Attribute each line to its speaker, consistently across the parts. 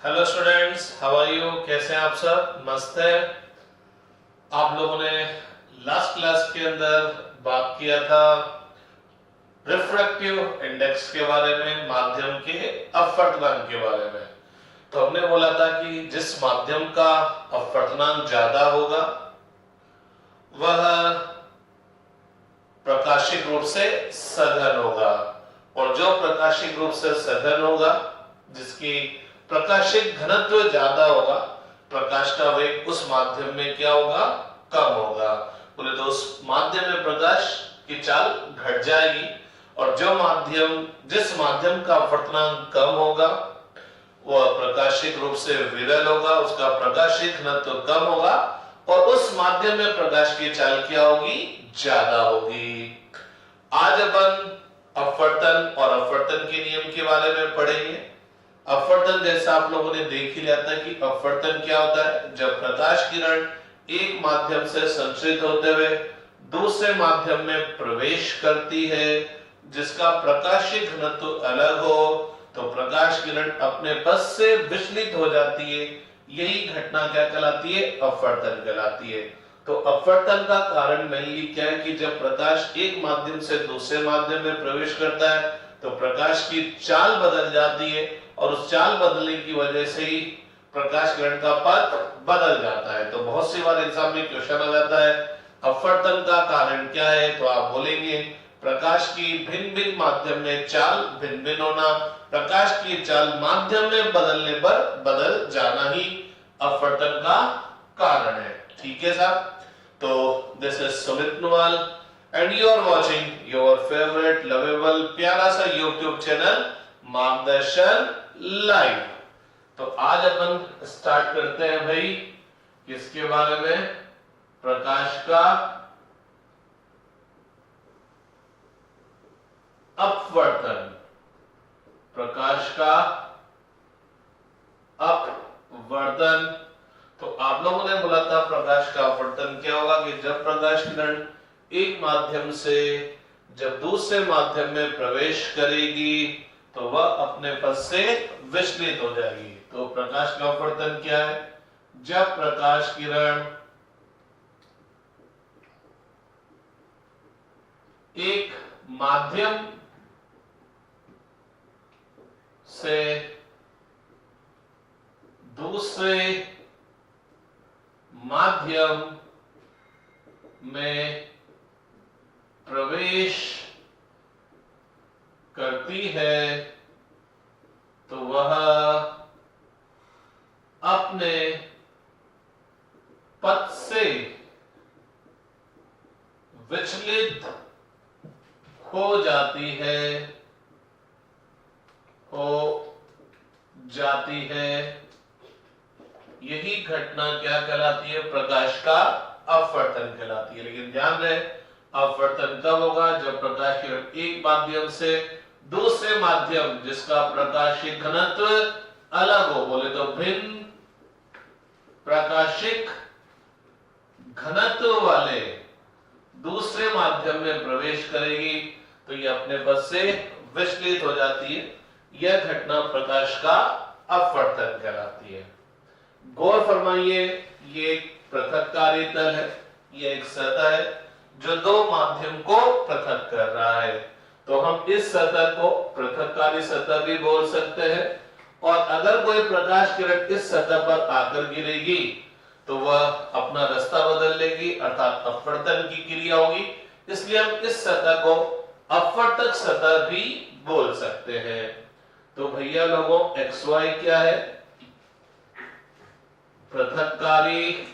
Speaker 1: Hello students, how are you? कैसे हैं आप सब? मस्त है। आप लोगों ने लास्ट क्लास के अंदर बात किया था रिफ्रैक्टिव इंडेक्स के बारे में, माध्यम के अपवर्तनांक के बारे में। तो हमने बोला था कि जिस माध्यम का अपवर्तनांक ज्यादा होगा वह प्रकाशिक रूप से सघन होगा, और जो प्रकाशिक रूप से सघन होगा, जिसकी प्रकाशिक घनत्व ज्यादा होगा, प्रकाश का वेग उस माध्यम में क्या होगा? कम होगा। बोले तो उस माध्यम में प्रकाश की चाल घट जाएगी, और जिस माध्यम का अपवर्तनांक कम होगा वह प्रकाशिक रूप से विरल होगा, उसका प्रकाशिक घनत्व कम होगा, और उस माध्यम में प्रकाश की चाल क्या होगी? ज्यादा होगी। आज अपन अपवर्तन और अपवर्तन के नियम के बारे में पढ़ेंगे। अपवर्तन जैसा आप लोगों ने देख ही लिया था कि अपवर्तन क्या होता है। जब प्रकाश किरण एक माध्यम से संचरित होते हुए दूसरे माध्यम में प्रवेश करती है, जिसका प्रकाशिक घनत्व अलग हो, तो प्रकाश किरण अपने पथ से विचलित हो जाती है। यही घटना क्या कहलाती है? अपवर्तन कहलाती है। तो अपवर्तन का कारण मेनली क्या है कि जब प्रकाश एक माध्यम से दूसरे माध्यम में प्रवेश करता है तो प्रकाश की चाल बदल जाती है, और उस चाल बदलने की वजह से ही प्रकाश किरण का पथ बदल जाता है। तो बहुत सी बार एग्जाम में क्वेश्चन आ जाता है अपवर्तन का कारण क्या है, तो आप बोलेंगे प्रकाश की भिन्न भिन्न माध्यम में चाल भिन्न भिन्न होना, प्रकाश की चाल माध्यम में बदलने पर बदल जाना ही अपवर्तन का कारण है। ठीक है साहब? तो this is Sumit Nuwal and you are watching your favourite lovable प्यारा सा यूट्यूब चैनल मार्गदर्शन लाइव। तो आज अपन स्टार्ट करते हैं भाई किसके बारे में? प्रकाश का अपवर्तन। प्रकाश का अपवर्तन। तो आप लोगों ने बोला था प्रकाश का अपवर्तन क्या होगा कि जब प्रकाश किरण एक माध्यम से जब दूसरे माध्यम में प्रवेश करेगी तो वह अपने पथ से विचलित हो जाएगी। तो प्रकाश का अपवर्तन क्या है? जब प्रकाश किरण एक माध्यम से दूसरे माध्यम में प्रवेश करती है तो वह अपने पथ से विचलित हो जाती है। यही घटना क्या कहलाती है? प्रकाश का अपवर्तन कहलाती है। लेकिन ध्यान रहे अपवर्तन कब होगा? जब प्रकाश किरण एक माध्यम से दूसरे माध्यम जिसका प्रकाशिक घनत्व अलग हो, बोले तो भिन्न प्रकाशिक घनत्व वाले दूसरे माध्यम में प्रवेश करेगी तो यह अपने पथ से विचलित हो जाती है। यह घटना प्रकाश का अपवर्तन कहलाती है। गौर फरमाइए, ये एक पृथककारी तल है, ये एक सतह है जो दो माध्यम को पृथक कर रहा है। तो हम इस सतह को पृथककारी सतह भी बोल सकते हैं। और अगर कोई प्रकाश किरण इस सतह पर आकर गिरेगी तो वह अपना रास्ता बदल लेगी, अर्थात अपवर्तन की क्रिया होगी। इसलिए हम इस सतह को अपवर्तक सतह भी बोल सकते हैं। तो भैया लोगों, XY क्या है? पृथककारी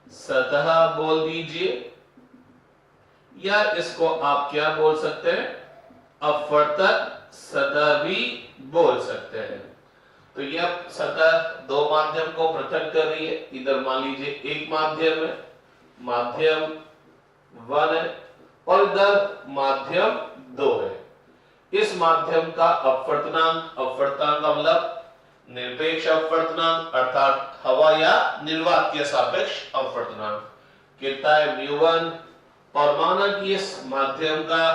Speaker 1: सतह बोल दीजिए, या इसको आप क्या बोल सकते हैं? अपवर्तक सतह भी बोल सकते हैं। तो यह सतह दो माध्यम को पृथक कर रही है। इधर मान लीजिए एक माध्यम है, माध्यम 1 है, और इधर माध्यम 2 है। इस माध्यम का अपवर्तनांक का मतलब निरपेक्ष अपवर्तनांक, अर्थात हवा या निर्वात के सापेक्ष अपवर्तनांक कितना है? μ1। और माना कि इस माध्यम का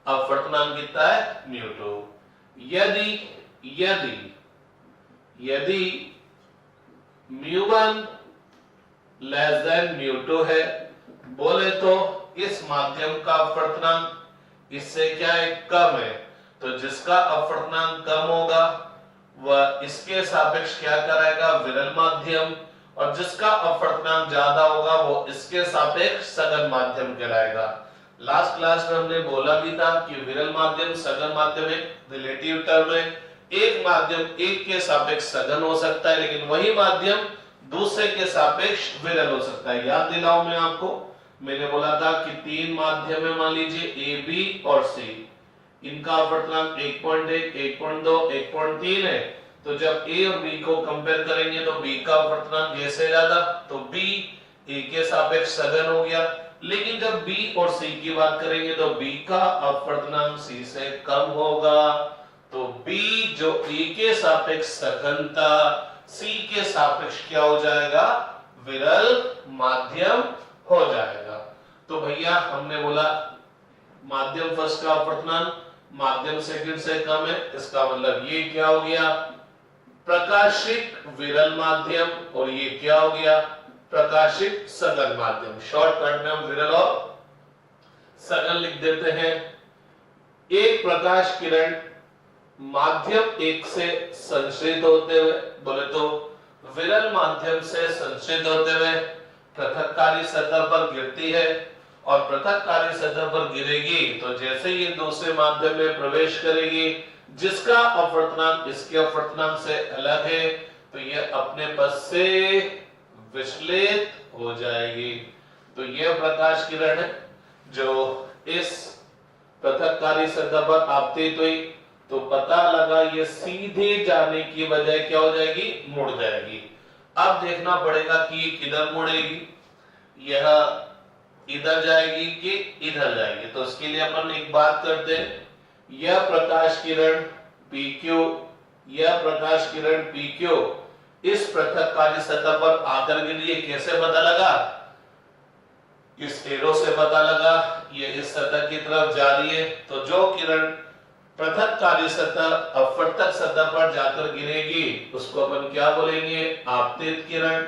Speaker 1: अपवर्तनांक कितना है? μ2। यदि यदि μ1 लेस देन μ2 है, बोले तो इस माध्यम का अपवर्तनांक इससे क्या है, कम है, तो जिसका अपवर्तनांक कम होगा वह इसके सापेक्ष क्या कराएगा, विरल माध्यम, और जिसका अपवर्तनांक ज्यादा होगा वो इसके सापेक्ष सघन माध्यम कहलाएगा। लास्ट क्लास में हमने बोला भी था कि विरल माध्यम सघन माध्यम एक रिलेटिव टर्म है, एक माध्यम एक के सापेक्ष सघन हो सकता है, लेकिन वही माध्यम दूसरे के सापेक्ष विरल हो सकता है। याद दिलाऊं मैं आपको, मैंने बोला था कि तीन माध्यम है, मान लीजिए ए, बी और सी, इनका अपवर्तनांक 1.1, 1.2, 1.3 है, तो जब ए और बी को कंपेयर करेंगे तो बी का अपवर्तनांक ए से ज्यादा, तो बी ए के सापेक्ष सघन हो गया, लेकिन जब बी और सी की बात करेंगे तो बी का अपवर्तनांक सी से कम होगा, तो बी जो ए के सापेक्ष सघन था, सी के सापेक्ष क्या हो जाएगा, विरल माध्यम हो जाएगा। तो भैया हमने बोला माध्यम फर्स्ट का अपवर्तनांक माध्यम सेकंड से कम है, इसका मतलब ये क्या हो गया, प्रकाशिक विरल माध्यम, और ये क्या हो गया, प्रकाशिक सघन माध्यम। शॉर्टकट में हम विरल और सघन लिख देते हैं। एक प्रकाश किरण माध्यम एक से संश्रित होते हुए, बोले तो विरल माध्यम से संश्रित होते हुए पृथककारी सतह पर गिरती है, और पृथककारी सतह पर गिरेगी तो जैसे ये दूसरे माध्यम में प्रवेश करेगी, जिसका अपवर्तनांक इसके अपवर्तनांक से अलग है, तो यह अपने पथ से विचलित हो जाएगी। तो यह प्रकाश किरण है जो इस पृथककारी सतह पर आपतित हुई, तो पता लगा ये सीधे जाने की बजाय क्या हो जाएगी, मुड़ जाएगी। अब देखना पड़ेगा कि ये किधर मुड़ेगी, यह इधर जाएगी कि इधर जाएगी। तो उसके लिए अपन एक बात करते हैं, यह प्रकाश किरण PQ, यह प्रकाश किरण PQ इस पृथककारी सतह पर आकर गिरी, कैसे पता लगा, इस एरो से पता लगा, ये इस सतह की तरफ जा रही है, तो जो किरण पृथककारी सतह अपवर्तक सतह पर जाकर गिरेगी उसको अपन क्या बोलेंगे, आपतित किरण।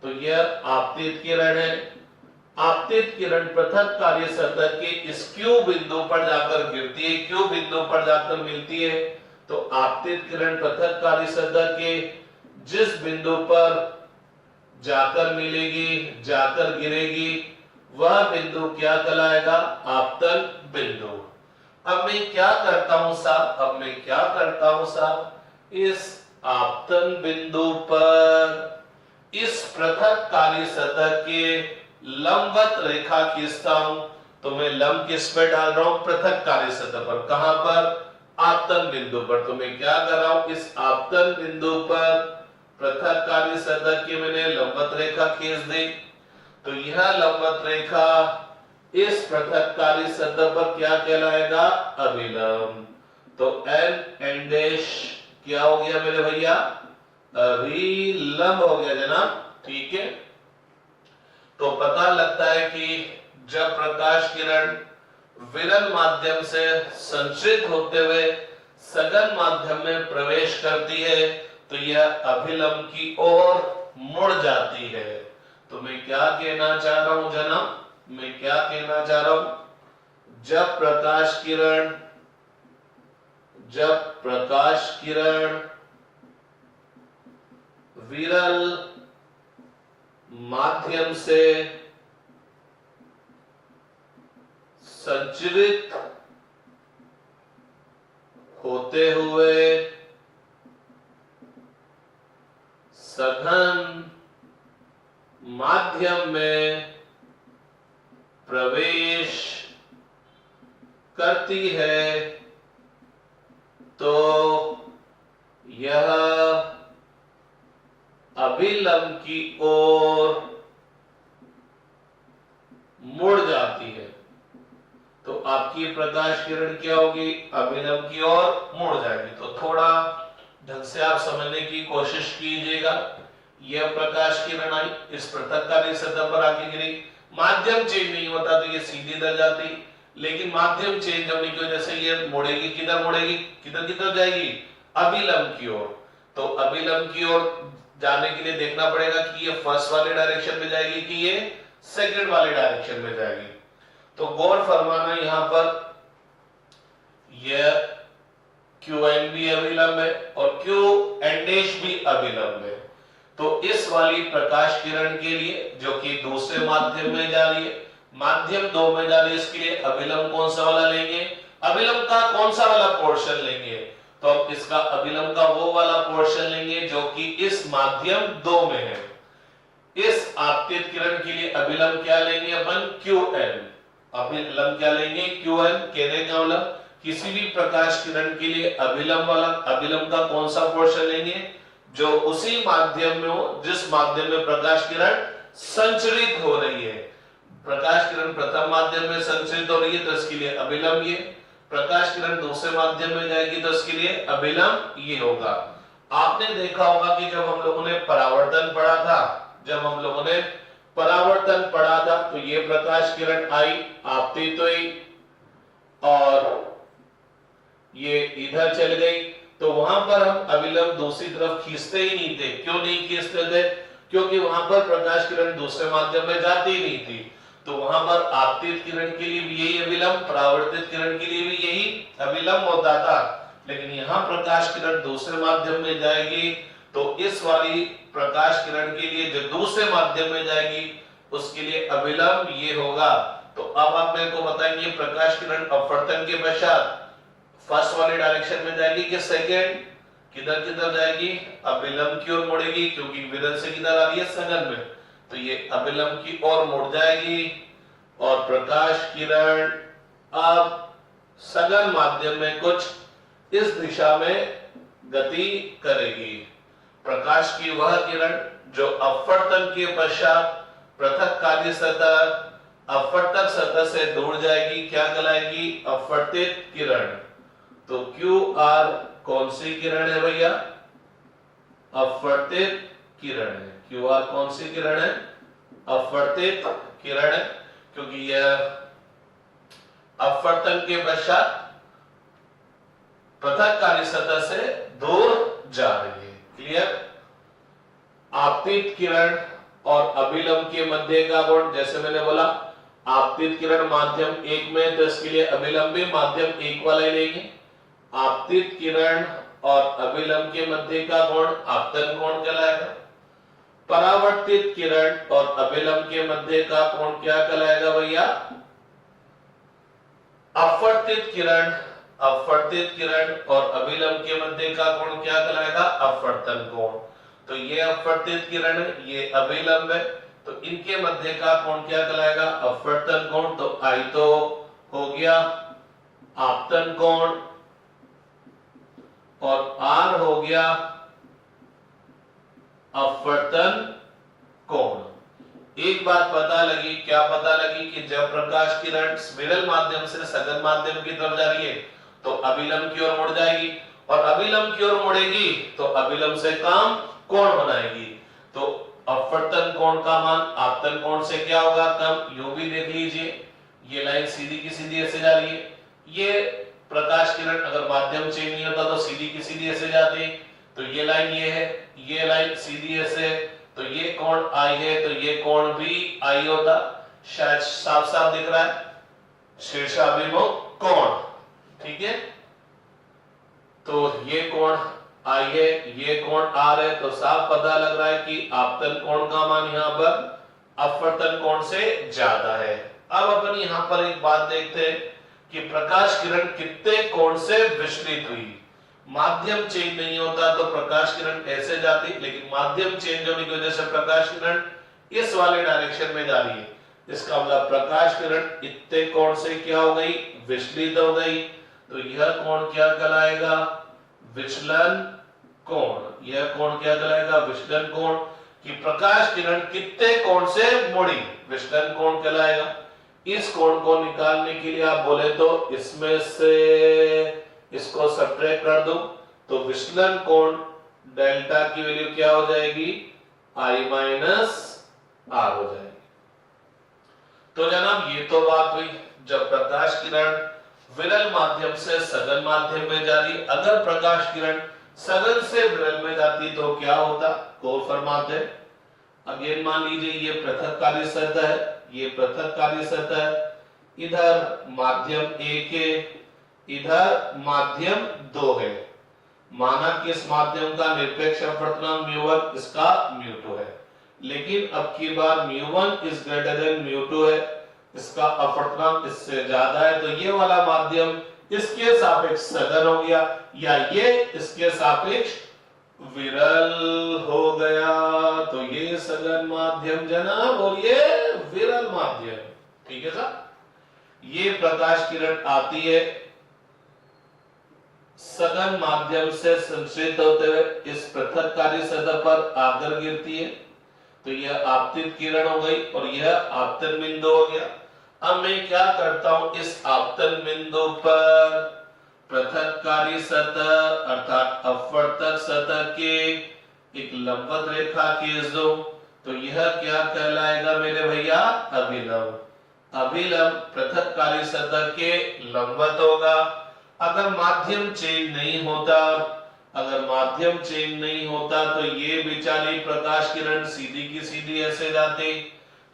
Speaker 1: तो यह आपतित किरण है। आपतित किरण पृथककारी सतह के इस Q बिंदु पर जाकर गिरती है, Q बिंदु पर जाकर मिलती है, तो आपतित किरण पृथककारी सतह के जिस बिंदु पर जाकर मिलेगी, जाकर गिरेगी, वह बिंदु क्या कहलाएगा, आपतन बिंदु। अब मैं क्या करता हूं साहब, इस आपतन बिंदु पर इस पृथककारी सतह के लंबवत रेखा खींचता हूं, तो मैं लंब किस पे डाल रहा हूं, पृथककारी सतह पर, कहां पर, आपतन बिंदु पर। तो मैं क्या कर रहा हूं, इस आपतन बिंदु पर पृथककारी सतह की मैंने लंबवत रेखा खींच दी, तो यह लंबवत रेखा इस पृथककारी सतह पर क्या कहलाएगा, अभिलंब। तो N डैश क्या हो गया मेरे भैया, अभिलंब हो गया जनाब, ठीक है। तो पता लगता है कि जब प्रकाश किरण विरल माध्यम से संश्रित होते हुए सघन माध्यम में प्रवेश करती है, तो यह अभिलंब की ओर मुड़ जाती है। तो मैं क्या कहना चाह रहा हूं जनाब, मैं क्या कहना चाह रहा हूं, जब प्रकाश किरण विरल माध्यम से संचरित होते हुए सघन माध्यम में प्रवेश करती है, तो यह अभिलंब की ओर मुड़ जाती है। तो आपकी प्रकाश किरण क्या होगी, अभिलंब की ओर मुड़ जाएगी। तो थोड़ा ढंग से आप समझने की कोशिश कीजिएगा। यह प्रकाश किरण आई, इस पृथककारी सतह पर आके गिरी, माध्यम चेंज नहीं होता तो ये सीधी दर जाती, लेकिन माध्यम चेंज होने की वजह से ये मुड़ेगी, किधर मुड़ेगी, किधर की तरफ जाएगी, अभिलंब की ओर। तो अभिलंब की ओर जाने के लिए देखना पड़ेगा कि ये फर्स्ट वाले डायरेक्शन में जाएगी कि ये सेकंड वाले डायरेक्शन में जाएगी। तो गौर फरमाना यहां पर यह QN भी अभिलंब है और QN' भी अभिलंब है। तो इस वाली प्रकाश किरण के लिए जो कि दूसरे माध्यम में जा रही है, माध्यम 2 में जा रही है, इसके लिए अभिलंब कौन सा वाला लेंगे, अभिलंब का कौन सा वाला पोर्शन लेंगे, तो अब इसका अभिलंब का वो वाला पोर्शन लेंगे जो कि इस माध्यम 2 में है। इस आपतित किरण के लिए अभिलंब क्या लेंगे अपन, QN। अभिलंब क्या लेंगे, QN। कहने का मतलब किसी भी प्रकाश किरण के लिए अभिलंब वाला, अभिलंब का कौन सा पोर्शन लेंगे, जो उसी माध्यम में हो जिस माध्यम में प्रकाश किरण संचरित हो रही है। प्रकाश किरण प्रथम माध्यम में संचरित हो रही है तो इसके लिए अभिलंब ये, प्रकाश किरण दूसरे माध्यम में जाएगी तो इसके लिए अभिलंब ये होगा। आपने देखा होगा कि जब हम लोगों ने परावर्तन पढ़ा था, जब हम लोगों ने परावर्तन पढ़ा था तो ये प्रकाश किरण आई, आपतित हुई और ये इधर चल गई, तो वहां पर हम अभिलंब दूसरी तरफ खींचते ही नहीं थे। क्यों नहीं खींचते थे, क्योंकि वहां पर प्रकाश किरण दूसरे माध्यम में जाती ही नहीं थी। तो वहां पर आपतित किरण के लिए भी यही अभिलंब, परावर्तित किरण के लिए भी यही अभिलंब होता था। लेकिन यहाँ प्रकाश किरण दूसरे माध्यम में जाएगी तो इस वाली प्रकाश किरण के लिए जो दूसरे माध्यम में जाएगी उसके लिए अभिलंब ये होगा। तो अब आप मेरे को बताएंगे प्रकाश किरण अपवर्तन के पश्चात फर्स्ट वाले डायरेक्शन में जाएगी कि सेकंड, किधर किधर जाएगी, अभिलंब की ओर मुड़ेगी, क्योंकि विरल से किधर आ रही है, सघन में, तो ये अभिलंब की ओर मुड़ जाएगी और प्रकाश किरण अब सघन माध्यम में कुछ इस दिशा में गति करेगी। प्रकाश की वह किरण जो अपवर्तन के पश्चात पृथक कार्य सतह, अपवर्तक सतह से दूर जाएगी, क्या कहलाएगी, अपवर्तित किरण। तो QR कौन सी किरण है भैया, अपवर्तित किरण है। QR कौन सी किरण है, अपवर्तित किरण है, क्योंकि यह अपवर्तन के पश्चात पृथक कार्य सतह से दूर जा रही है। क्लियर। आपतित किरण और अभिलंब के मध्य का कोण, जैसे मैंने बोला आपतित किरण माध्यम 1 में, तो इसके लिए अभिलंब भी माध्यम 1 वाला ही लेंगे। आपतित किरण और अभिलंब के मध्य का कोण आपतन कोण कहलाएगा। परावर्तित किरण और अभिलंब के मध्य का कोण क्या कहलाएगा भैया, अपवर्तित किरण। अपवर्तित किरण और अभिलंब के मध्य का कोण क्या कहलाएगा, अपवर्तन कोण। तो ये अपवर्तित किरण है, ये अभिलंब है, तो इनके मध्य का कोण क्या कहलाएगा, अपवर्तन कोण। तो आई तो हो गया आपतन कोण और आर हो गया अपवर्तन कोण। एक बात पता लगी, क्या पता लगी कि जब प्रकाश किरण विरल माध्यम से सघन माध्यम की तरफ जा रही है तो अभिलंब की ओर मुड़ जाएगी और अभिलंब की ओर मुड़ेगी तो अभिलंब से काम कोण बनाएगी। तो अपवर्तन कोण का मान आपतन कोण से क्या होगा, कम। यूं भी देख लीजिए, ये लाइन सीधी की सीधी ऐसे जा रही है। ये प्रकाश किरण अगर माध्यम चेंज नहीं होता तो सीधी की सीधी ऐसे जाती, तो ये लाइन ये है, ये लाइन सीधी ऐसे, तो ये कोण आई है, तो ये कोण भी आई होता। शायद साफ साफ दिख रहा है, शीर्षाभिमुख कोण, ठीक है। तो ये कोण आई है, ये कोण आर है, तो साफ पता लग रहा है कि आपतन कोण का मान यहाँ पर अपवर्तन कोण से ज्यादा है। अब अपन यहाँ पर एक बात देखते हैं कि प्रकाश किरण कितने कोण से विचलित हुई। माध्यम चेंज नहीं होता तो प्रकाश किरण ऐसे जाती, लेकिन माध्यम चेंज होने की वजह से प्रकाश किरण इस वाले डायरेक्शन में जा रही है। इसका मतलब प्रकाश किरण इतने कोण से क्या हो गई, विचलित हो गई। तो यह कोण क्या कहलाएगा, विचलन कोण। यह कोण क्या कहलाएगा, विचलन कोण। कि प्रकाश किरण कितने कोण से मुड़ी, विचलन कोण कहलाएगा। इस कोण को निकालने के लिए आप बोले तो इसमें से इसको सब्ट्रैक्ट कर दो, तो विचलन कोण डेल्टा की वैल्यू क्या हो जाएगी, I माइनस आर हो जाएगी। तो जनाब ये तो बात हुई जब प्रकाश किरण विरल माध्यम से सघन माध्यम में जा रही। अगर प्रकाश किरण सघन से विरल में जाती तो क्या होता, गौर फरमाते हैं। अगेन मान लीजिए ये पृथककारी सतह है, ये पृथककारी सतह है, इधर माध्यम 1 है, इधर माध्यम 2 है। माना कि इस माध्यम का निरपेक्ष अपवर्तनांक μ1, इसका μ2 है, लेकिन अब की बार μ1 इज ग्रेटर देन μ2 है, इसका अपवर्तनांक इससे ज्यादा है, तो ये वाला माध्यम इसके सापेक्ष सघन हो गया या ये इसके सापेक्ष विरल हो गया। तो ये सघन माध्यम जनाब और ये विरल माध्यम, ठीक है साहब। ये प्रकाश किरण आती है सघन माध्यम से संश्रित होते हुए इस पृथककारी सतह पर आकर गिरती है, तो यह आपतित किरण हो गई और यह आपतन बिंदु हो गया। अब मैं क्या करता हूं, इस आपतन बिंदु पर पृथककारी सतह अर्थात अपवर्तक सतह के एक लंबवत रेखा खींच दो, तो यह क्या कहलाएगा मेरे भैया, अभिलंब। अभिलंब पृथककारी सतह के लंबवत होगा। अगर माध्यम चेंज नहीं होता, अगर माध्यम चेंज नहीं होता तो ये बेचारी प्रकाश किरण सीधी की सीधी ऐसे जाती,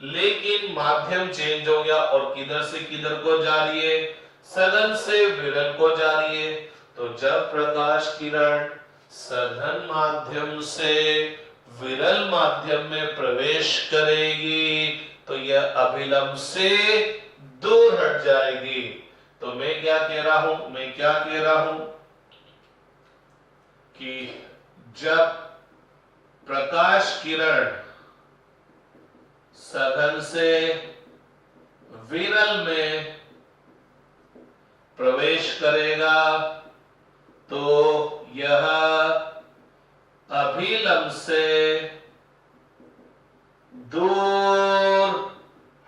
Speaker 1: लेकिन माध्यम चेंज हो गया और किधर से किधर को जा रही है, सघन से विरल को जा रही है। तो जब प्रकाश किरण सघन माध्यम से विरल माध्यम में प्रवेश करेगी तो यह अभिलंब से दूर हट जाएगी। तो मैं क्या कह रहा हूं, मैं क्या कह रहा हूं कि जब प्रकाश किरण सघन से विरल में प्रवेश करेगा तो यह अभिलंब से दूर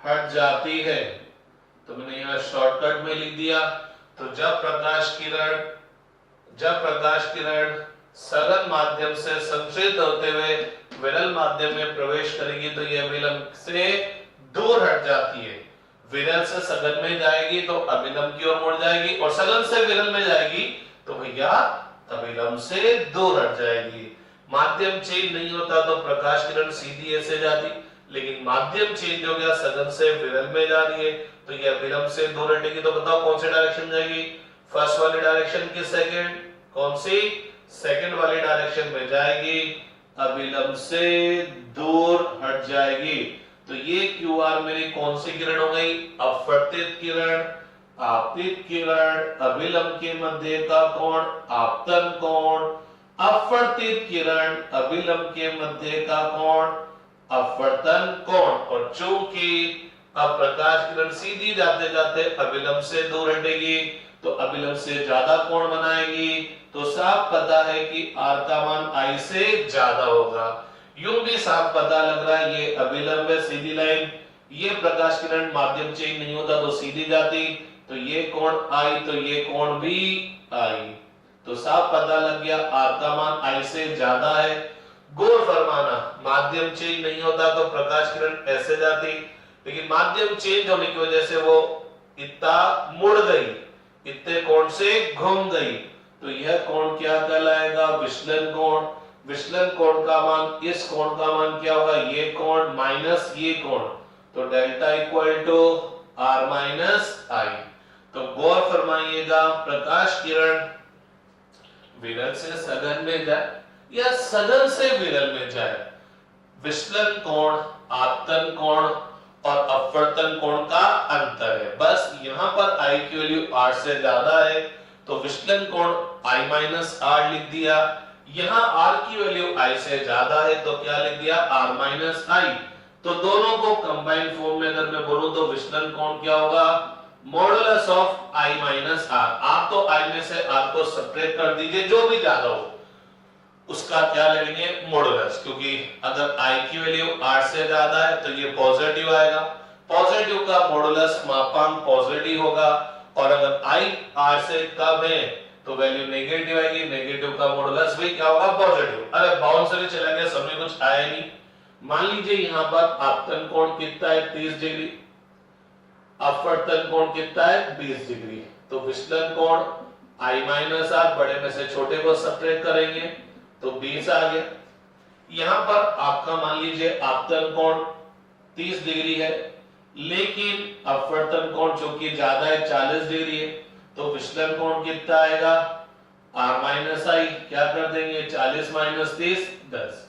Speaker 1: हट जाती है। तो मैंने यहां शॉर्टकट में लिख दिया। तो जब प्रकाश किरण सघन माध्यम से संश्रित होते हुए विरल माध्यम में प्रवेश करेगी तो यह अभिलंब से दूर हट जाती है। विरल से सघन में जाएगी तो अभिलंब की ओर मुड़ जाएगी और सघन से विरल में जाएगी तो भैया अभिलंब से दूर हट जाएगी। माध्यम चेंज नहीं होता तो प्रकाश किरण सीधी ऐसे जाती, लेकिन माध्यम चेंज हो गया, सघन से विरल में जा रही है तो यह अभिलंब से दूर हटेगी। तो बताओ कौन सी डायरेक्शन जाएगी, फर्स्ट वाली डायरेक्शन की सेकंड, कौन सी, सेकंड वाली डायरेक्शन में जाएगी, अभिलंब से दूर हट जाएगी। तो ये क्यू आर मेरी कौन सी किरण हो गई, अपवर्तित किरण। आपतित किरण अभिलंब के मध्य का कोण आपतन कोण, अपवर्तित किरण अभिलंब के मध्य का कोण अपवर्तन कोण। और चूंकि अब प्रकाश किरण सीधी जाते जाते अभिलंब से दूर हटेगी तो अभिलंब से ज्यादा कोण बनाएगी, तो साफ पता है कि r का मान I से ज्यादा होगा। यूं भी साफ पता लग रहा है ये अभिलंब है, सीधी लाइन, ये प्रकाश किरण माध्यम चेंज नहीं होता तो सीधी जाती, तो ये कोण I तो ये कोण भी I। तो साफ पता लग गया r का मान I से ज्यादा है। गौर फरमाना, माध्यम चेंज नहीं होता तो प्रकाश किरण ऐसे जाती, लेकिन माध्यम चेंज होने की वजह से वो इतना मुड़ गई, इतने कोण से घूम गई, तो यह कोण क्या कहलाएगा, विचलन कोण। विचलन कोण का मान, इस कोण का मान क्या होगा, ये कोण माइनस ये कोण, तो delta equal to r minus I। तो गौर फरमाइएगा, प्रकाश किरण विरल से सघन में जाए या सघन से विरल में जाए, विचलन कोण, आपतन कोण और अपवर्तन कोण का अंतर है। बस यहाँ पर I की वैल्यू R से ज्यादा है तो विचलन कोण I माइनस R लिख दिया, यहाँ R की वैल्यू I से ज्यादा है तो क्या लिख दिया, R माइनस I। तो दोनों को कंबाइंड फॉर्म में अगर मैं बोलूं तो विचलन कोण क्या होगा, modulus of I minus R। आप तो I में से R को सब्ट्रैक्ट कर दीजिए, जो भी ज्यादा हो उसका क्या लेंगे, मॉडुलस, क्योंकि अगर I की वैल्यू R से ज्यादा है तो ये पॉजिटिव आएगा, पॉजिटिव का मॉडुलस मापांक पॉजिटिव होगा, और अगर I R से कम है तो वैल्यू नेगेटिव आएगी, नेगेटिव का मॉडुलस भी क्या होगा, पॉजिटिव। अरे बाउंसरी चला गया, समझ कुछ आया नहीं। मान लीजिए यहाँ पर आपतन कोण कितना है, 30 डिग्री, अपवर्तन कोण कितना है, 20 डिग्री, तो विचलन कोण I माइनस आर, बड़े में से छोटे को सब्ट्रैक्ट करेंगे तो 20 आ गया। यहां पर आपका मान लीजिए आपतन कोण 30 डिग्री है, लेकिन अपवर्तन कोण जो कि ज्यादा है 40 डिग्री है, तो विचलन कोण कितना आएगा r माइनस आई, क्या कर देंगे 40 माइनस 30 10।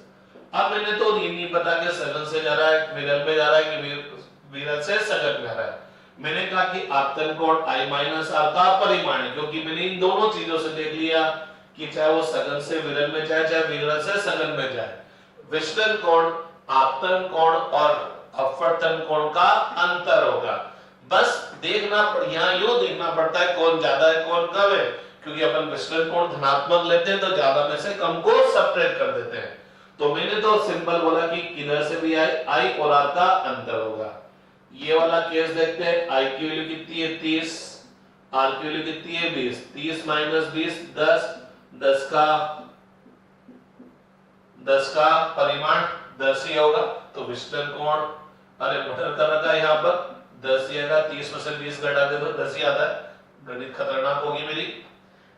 Speaker 1: अब मैंने तो ये नहीं पता कि सघन से जा रहा है विरल में जा रहा है कि विरल से सघन में जा रहा है। मैंने कहा कि आपतन कोण I माइनस आर का परिमाण है, क्योंकि मैंने इन दोनों चीजों से देख लिया कि चाहे वो सघन से विरल में जाए चाहे विरल से सघन में जाए, विचलन कोण आपतन कोण और अपवर्तन कोण का अंतर होगा। बस देखना यहाँ यूं देखना पड़ता है कौन ज्यादा है कौन कम है, क्योंकि अपन विचलन कोण धनात्मक लेते हैं तो ज्यादा में से कम को सब्ट्रैक्ट कर देते हैं। तो मैंने तो सिंपल बोला कि किधर से भी आई और आर का अंतर होगा। ये वाला केस देखते हैं, आई की वैल्यू कितनी है 30, आर की वैल्यू कितनी है 20, 30 माइनस 20 10, 10 का परिमाण 10 ही होगा, तो विचलन कोण अरे मटर कर रखा है यहाँ पर 10 ही आएगा, 30 में से 20 घटा दे तो 10 ही आता है, गणित खतरनाक होगी मेरी।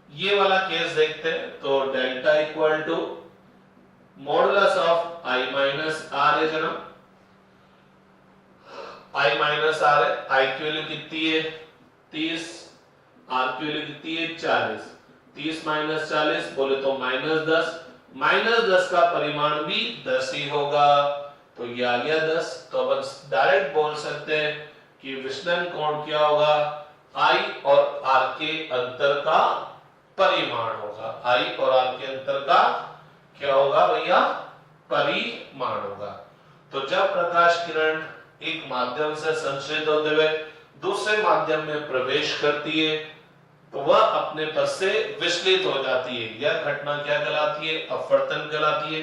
Speaker 1: ये वाला केस देखते हैं, तो delta equal to modulus of I minus R है जनाब, आई माइनस आर है, आई की वैल्यू कितनी है 30, आर की वैल्यू कितनी है 40, 30 माइनस 40 बोले तो माइनस 10, माइनस 10 का परिमाण भी 10 ही होगा, तो ये आ गया 10। तो अपन डायरेक्ट बोल सकते हैं कि विचलन कोण क्या होगा I और R के अंतर का परिमाण होगा, I और R के अंतर का क्या होगा भैया परिमाण होगा। तो जब प्रकाश किरण एक माध्यम से संश्लेषित होते हुए दूसरे माध्यम में प्रवेश करती है तो वह अपने पथ से विचलित हो जाती है, यह घटना क्या कहलाती है अपवर्तन कहलाती है।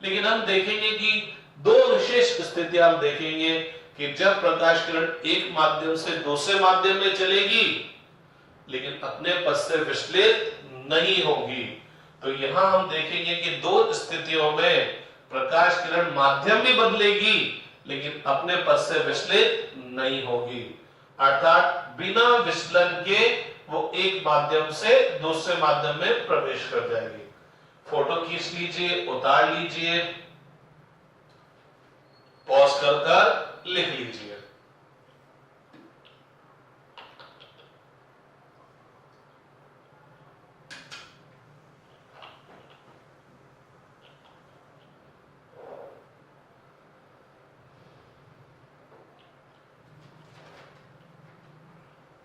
Speaker 1: लेकिन हम देखेंगे कि दो विशेष स्थितियां हम देखेंगे कि जब प्रकाश किरण एक माध्यम से दूसरे माध्यम में चलेगी लेकिन अपने पथ से विचलित नहीं होगी। तो यहां हम देखेंगे कि दो स्थितियों में प्रकाश किरण माध्यम भी बदलेगी लेकिन अपने पथ से विचलित नहीं होगी, अर्थात बिना विचलन के वो एक माध्यम से दूसरे माध्यम में प्रवेश कर जाएगी। फोटो खींच लीजिए, उतार लीजिए, पॉज कर लिख लीजिए।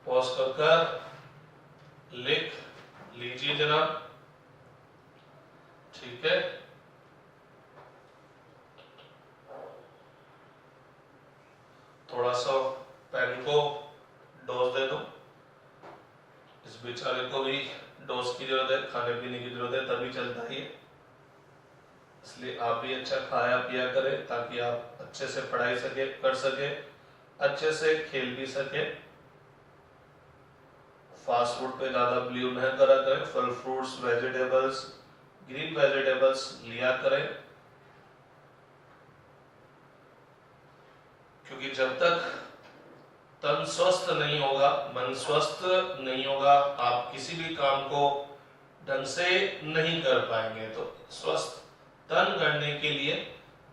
Speaker 1: पॉज कर लिख लीजिए जनाब, ठीक है। थोड़ा सा पेन को डोज दे दो, इस बेचारे को भी डोज की जरूरत है, खाने पीने की जरूरत है, तभी चलता ही है। इसलिए आप भी अच्छा खाया पिया करें ताकि आप अच्छे से पढ़ाई सके कर सके, अच्छे से खेल भी सके। फास्ट फूड पे ज्यादा बिलीव नहीं करा करें, फल फ्रूट्स वेजिटेबल्स ग्रीन वेजिटेबल्स लिया करें, क्योंकि जब तक तन स्वस्थ नहीं होगा, मन स्वस्थ नहीं होगा, आप किसी भी काम को ढंग से नहीं कर पाएंगे। तो स्वस्थ तन करने के लिए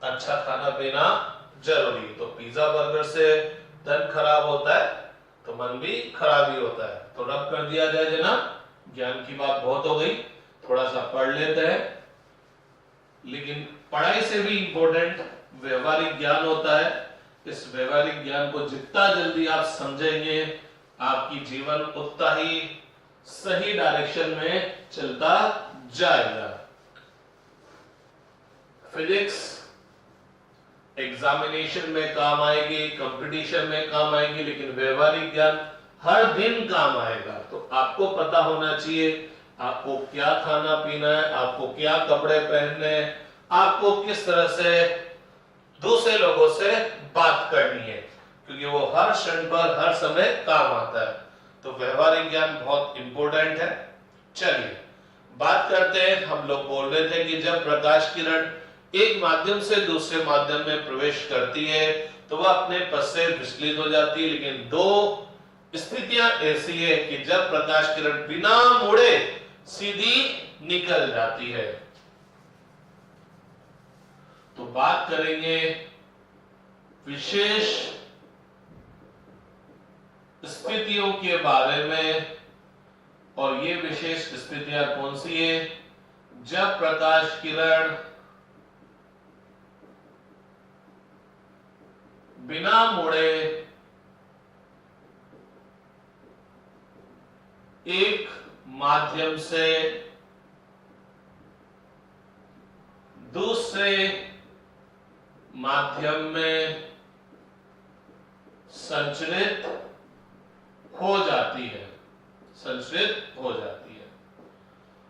Speaker 1: अच्छा खाना पीना जरूरी है। तो पिज्जा बर्गर से तन खराब होता है तो मन भी खराब ही होता है। तो रब कर दिया जाए जनाब, ज्ञान की बात बहुत हो गई, थोड़ा सा पढ़ लेते हैं। लेकिन पढ़ाई से भी इंपॉर्टेंट व्यवहारिक ज्ञान होता है। इस व्यवहारिक ज्ञान को जितना जल्दी आप समझेंगे आपकी जीवन उतना ही सही डायरेक्शन में चलता जाएगा। फिजिक्स एग्जामिनेशन में काम आएगी, कंपटीशन में काम आएगी, लेकिन व्यवहारिक ज्ञान हर दिन काम आएगा। तो आपको पता होना चाहिए आपको क्या खाना पीना है, आपको क्या कपड़े पहनने हैं, आपको किस तरह से दूसरे लोगों से बात करनी है, क्योंकि वो हर क्षण पर हर समय काम आता है। तो व्यवहारिक ज्ञान बहुत इंपॉर्टेंट है। चलिए बात करते हैं। हम लोग बोल रहे थे कि जब प्रकाश किरण एक माध्यम से दूसरे माध्यम में प्रवेश करती है तो वह अपने पथ से विचलित हो जाती है, लेकिन दो स्थितियां ऐसी है कि जब प्रकाश किरण बिना मुड़े सीधी निकल जाती है। तो बात करेंगे विशेष स्थितियों के बारे में, और ये विशेष स्थितियां कौन सी है? जब प्रकाश किरण बिना मुड़े एक माध्यम से दूसरे माध्यम में संचरित हो जाती है, संचरित हो जाती है।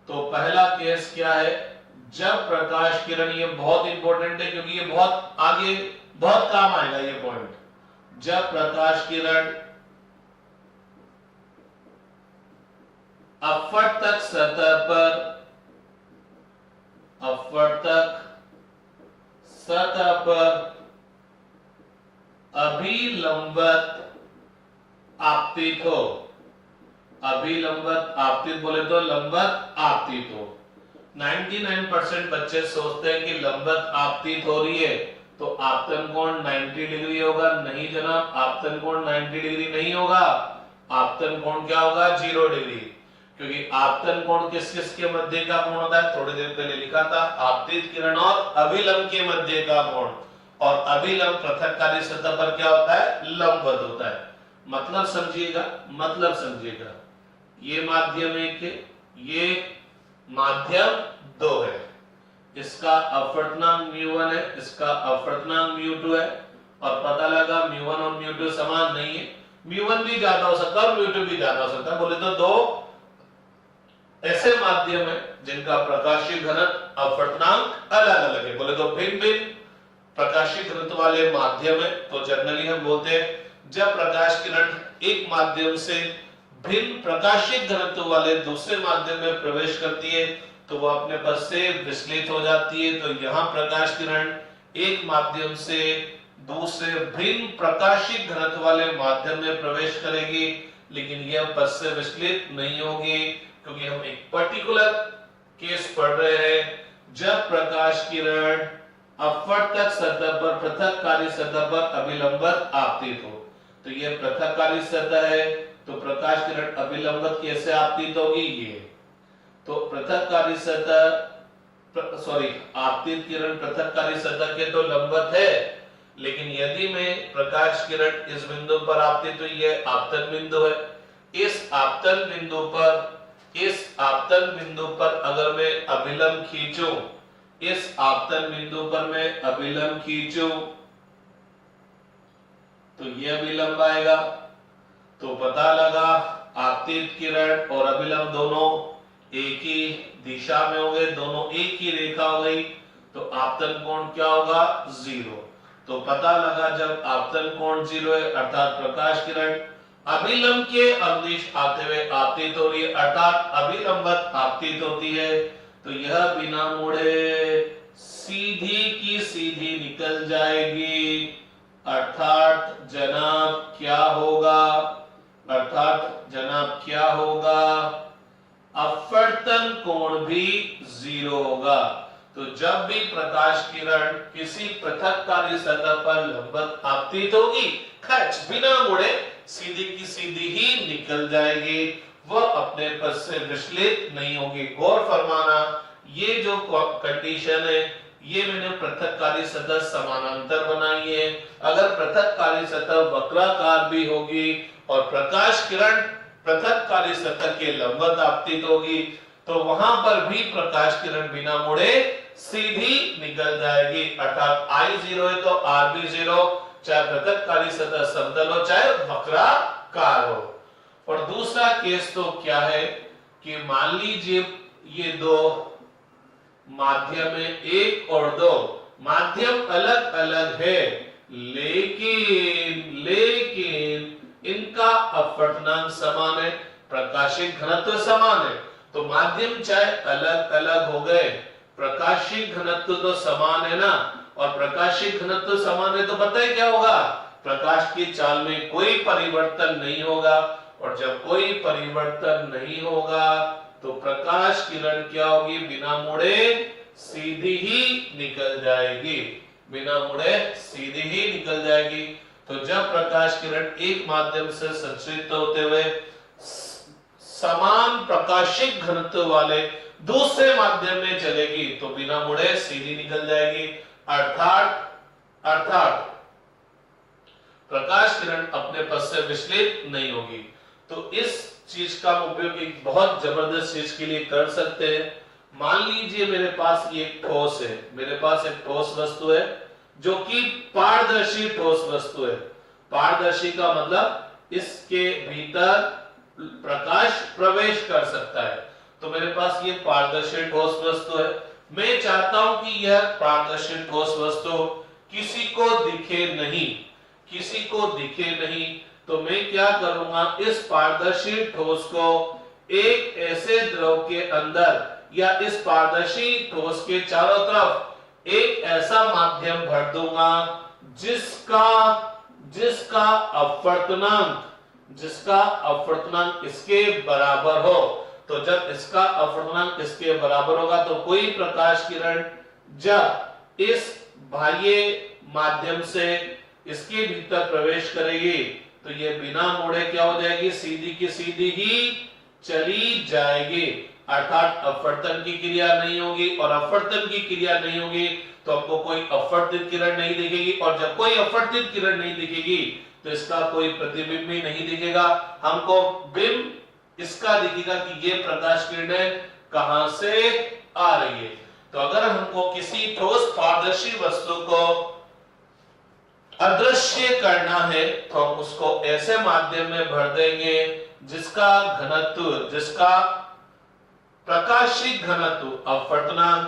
Speaker 1: तो पहला केस क्या है? जब प्रकाश किरण, ये बहुत इंपॉर्टेंट है क्योंकि ये बहुत आगे बहुत काम आएगा ये पॉइंट। जब प्रकाश किरण अपवर्तक सतह पर, अपवर्तक सतह पर अभिलंबत आपतित हो, अभिलंबत आपतित बोले तो लंबत आपतित हो। 99% बच्चे सोचते हैं कि लंबत आपतित हो रही है तो आपतन कोण 90 डिग्री होगा। नहीं जनाब, आपतन कोण 90 डिग्री नहीं होगा। आपतन कोण क्या होगा? 0 डिग्री, क्योंकि आपतन कोण किस किस के मध्य का कोण होता है? थोड़ी देर पहले लिखा था, आपतित किरण और अभिलंब के मध्य का कोण। और अभिलंब पृथककारी सतह पर क्या होता है? लंबवत होता है। मतलब समझिएगा, मतलब समझिएगा, ये माध्यम 1 है, ये माध्यम 2 है। इसका अपवर्तनांक μ1 है, इसका अपवर्तनांक μ2 है। और पता लगा μ1 और μ2 समान नहीं है, μ1 भी ज्यादा हो सकता है और μ2 भी ज्यादा हो सकता है। बोले तो दो ऐसे माध्यम है जिनका प्रकाशीय घनत्व अपवर्तनांक अलग अलग है। बोले तो भिन्न भिन्न प्रकाशीय घनत्व वाले माध्यम है। तो जनरली हम बोलते हैं जब प्रकाश किरण एक माध्यम से भिन्न प्रकाशीय घनत्व वाले दूसरे माध्यम में प्रवेश करती है तो वो अपने पथ से विचलित हो जाती है। तो यहाँ प्रकाश किरण एक माध्यम से दूसरे भिन्न प्रकाशीय घनत्व वाले माध्यम में प्रवेश करेगी, लेकिन यह पथ से विचलित नहीं होगी, क्योंकि हम एक पर्टिकुलर केस पढ़ रहे हैं जब प्रकाश किरण अपवर्तक सतह पर पृथककारी सतह पर अभिलंबत आपतित हो। तो यह पृथककारी सतह है, तो प्रकाश किरण अभिलंबत कैसे आपतित होगी? ये तो पृथककारी सतह, सॉरी, आपतित किरण पृथककारी सतह के तो लंबवत है, लेकिन यदि मैं प्रकाश किरण इस बिंदु पर आपतित हुई है, आपतन बिंदु है, इस आपतन बिंदु पर, इस आपतन बिंदु पर अगर मैं अभिलंब खींचूं, इस आपतन बिंदु पर मैं अभिलंब खींचूं तो यह अभिलंब आएगा। तो पता लगा आपतित किरण और अभिलंब दोनों एक ही दिशा में हो गए, दोनों एक ही रेखा हो गई, तो आपतन कोण क्या होगा? 0। तो पता लगा जब आपतन कोण 0 है अर्थात प्रकाश किरण अभिलंब के अवनिश आते हुए आपतित हो रही है, अर्थात अभिलंबत आपतित होती है, तो यह बिना मुड़े सीधी की सीधी निकल जाएगी। अर्थात जनाब क्या होगा? अर्थात जनाब क्या होगा? अपवर्तन कोण भी 0 होगा। तो जब भी प्रकाश किरण किसी पृथककारी सतह पर लंबवत आपतित होगी, खच बिना मुड़े सीधी की सीधी ही निकल जाएगी, वह अपने पथ से विचलित नहीं होगी। गौर फरमाना, ये जो कंडीशन है ये मैंने पृथककारी सतह समानांतर बनाई है। अगर पृथककारी सतह वक्राकार भी होगी और प्रकाश किरण पृथककारी सतह के लंबवत आपतित होगी तो वहां पर भी प्रकाश किरण बिना मुड़े सीधी निकल जाएगी। अर्थात I0 है तो R भी 0, चाहे पृथककारी सतह समतल हो चाहे वक्राकार हो। और दूसरा केस तो क्या है कि मान लीजिए ये दो माध्यम है, 1 और 2 माध्यम अलग अलग है, लेकिन इनका अपवर्तनांक समान है, प्रकाशीय घनत्व समान है। तो माध्यम चाहे अलग अलग हो गए, प्रकाशीय घनत्व तो समान है ना, और प्रकाशीय घनत्व समान है तो पता है क्या होगा? प्रकाश की चाल में कोई परिवर्तन नहीं होगा, और जब कोई परिवर्तन नहीं होगा तो प्रकाश किरण क्या होगी, बिना मुड़े सीधी ही निकल जाएगी, बिना मुड़े सीधी ही निकल जाएगी। तो जब प्रकाश किरण एक माध्यम से संचारित होते हुए समान प्रकाशिक घनत्व वाले दूसरे माध्यम में चलेगी तो बिना मुड़े सीधी निकल जाएगी, अर्थात प्रकाश किरण अपने पथ से विचलित नहीं होगी। तो इस चीज का उपयोग एक बहुत जबरदस्त चीज के लिए कर सकते हैं। मान लीजिए मेरे पास ये ठोस है, मेरे पास एक ठोस वस्तु है जो कि पारदर्शी ठोस वस्तु है। पारदर्शी का मतलब इसके भीतर प्रकाश प्रवेश कर सकता है। तो मेरे पास ये पारदर्शी ठोस वस्तु है, मैं चाहता हूं कि यह पारदर्शी ठोस वस्तु किसी को दिखे नहीं, किसी को दिखे नहीं, तो मैं क्या करूंगा, इस पारदर्शी ठोस को एक ऐसे द्रव के अंदर या इस पारदर्शी ठोस के चारों तरफ एक ऐसा माध्यम भर दूंगा जिसका अपवर्तनांक इसके बराबर हो। तो जब इसका अपवर्तनांक इसके बराबर होगा तो कोई प्रकाश किरण जब इस बाह्य माध्यम से इसके भीतर प्रवेश करेगी तो ये बिना मोड़े क्या हो जाएगी, सीधी की सीधी ही चली जाएगी, अर्थात अपवर्तन की क्रिया नहीं होगी। और अपवर्तन की क्रिया नहीं होगी तो हमको कोई अपवर्तित किरण नहीं दिखेगी, और जब कोई अपवर्तित किरण नहीं दिखेगी तो इसका कोई प्रतिबिंब भी नहीं दिखेगा, हमको बिंब इसका दिखेगा कि ये प्रकाश किरणें कहां से आ रही है। तो अगर हमको किसी ठोस पारदर्शी वस्तु को अदृश्य करना है तो हम उसको ऐसे माध्यम में भर देंगे जिसका घनत्व, जिसका प्रकाशिक घनत्व, अपवर्तनांक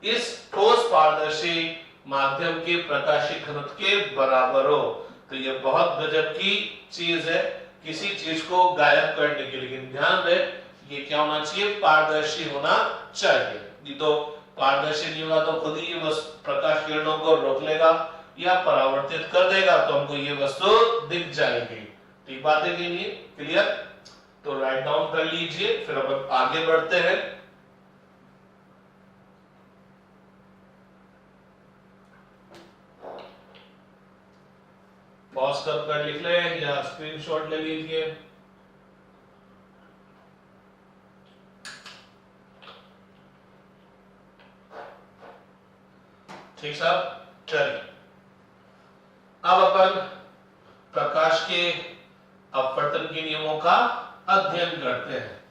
Speaker 1: इस ठोस पारदर्शी माध्यम के प्रकाशिक घनत्व के बराबर हो। तो ये बहुत गजब की चीज है किसी चीज को गायब करने के लिए। लेकिन ध्यान रहे ये क्या होना चाहिए, पारदर्शी होना चाहिए। नहीं तो पारदर्शी नहीं होगा तो खुद ही बस प्रकाश किरणों को रोक लेगा या परावर्तित कर देगा, तो हमको ये वस्तु दिख जाएगी। ठीक बात है कि नहीं, क्लियर? तो राइट डाउन कर लीजिए, फिर अपन आगे बढ़ते हैं। पॉज कर लिख ले या स्क्रीनशॉट ले लीजिए। ठीक साहब, चलिए अब अपन प्रकाश के अपवर्तन के नियमों का अध्ययन करते हैं।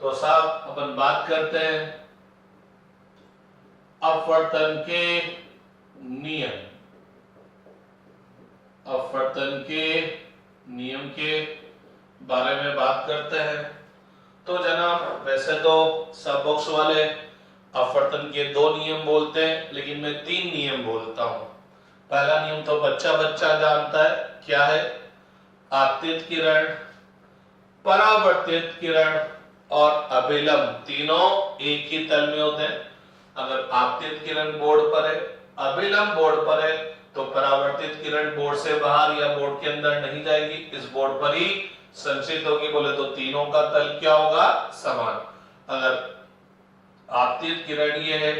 Speaker 1: तो साहब अपन बात करते हैं अपवर्तन के नियम, अपवर्तन के नियम के बारे में बात करते हैं। तो जनाब वैसे तो सब बुक्स वाले अपवर्तन के 2 नियम बोलते हैं, लेकिन मैं 3 नियम बोलता हूं। पहला नियम तो बच्चा बच्चा जानता है, क्या है, आपतित किरण, परावर्तित किरण और अभिलंब तीनों एक ही तल में होते हैं। अगर आपतित किरण बोर्ड पर है, अभिलंब बोर्ड पर है, तो परावर्तित किरण बोर्ड से बाहर या बोर्ड के अंदर नहीं जाएगी, इस बोर्ड पर ही संचित होगी। बोले तो तीनों का तल क्या होगा, समान। अगर आपतित किरण ये है,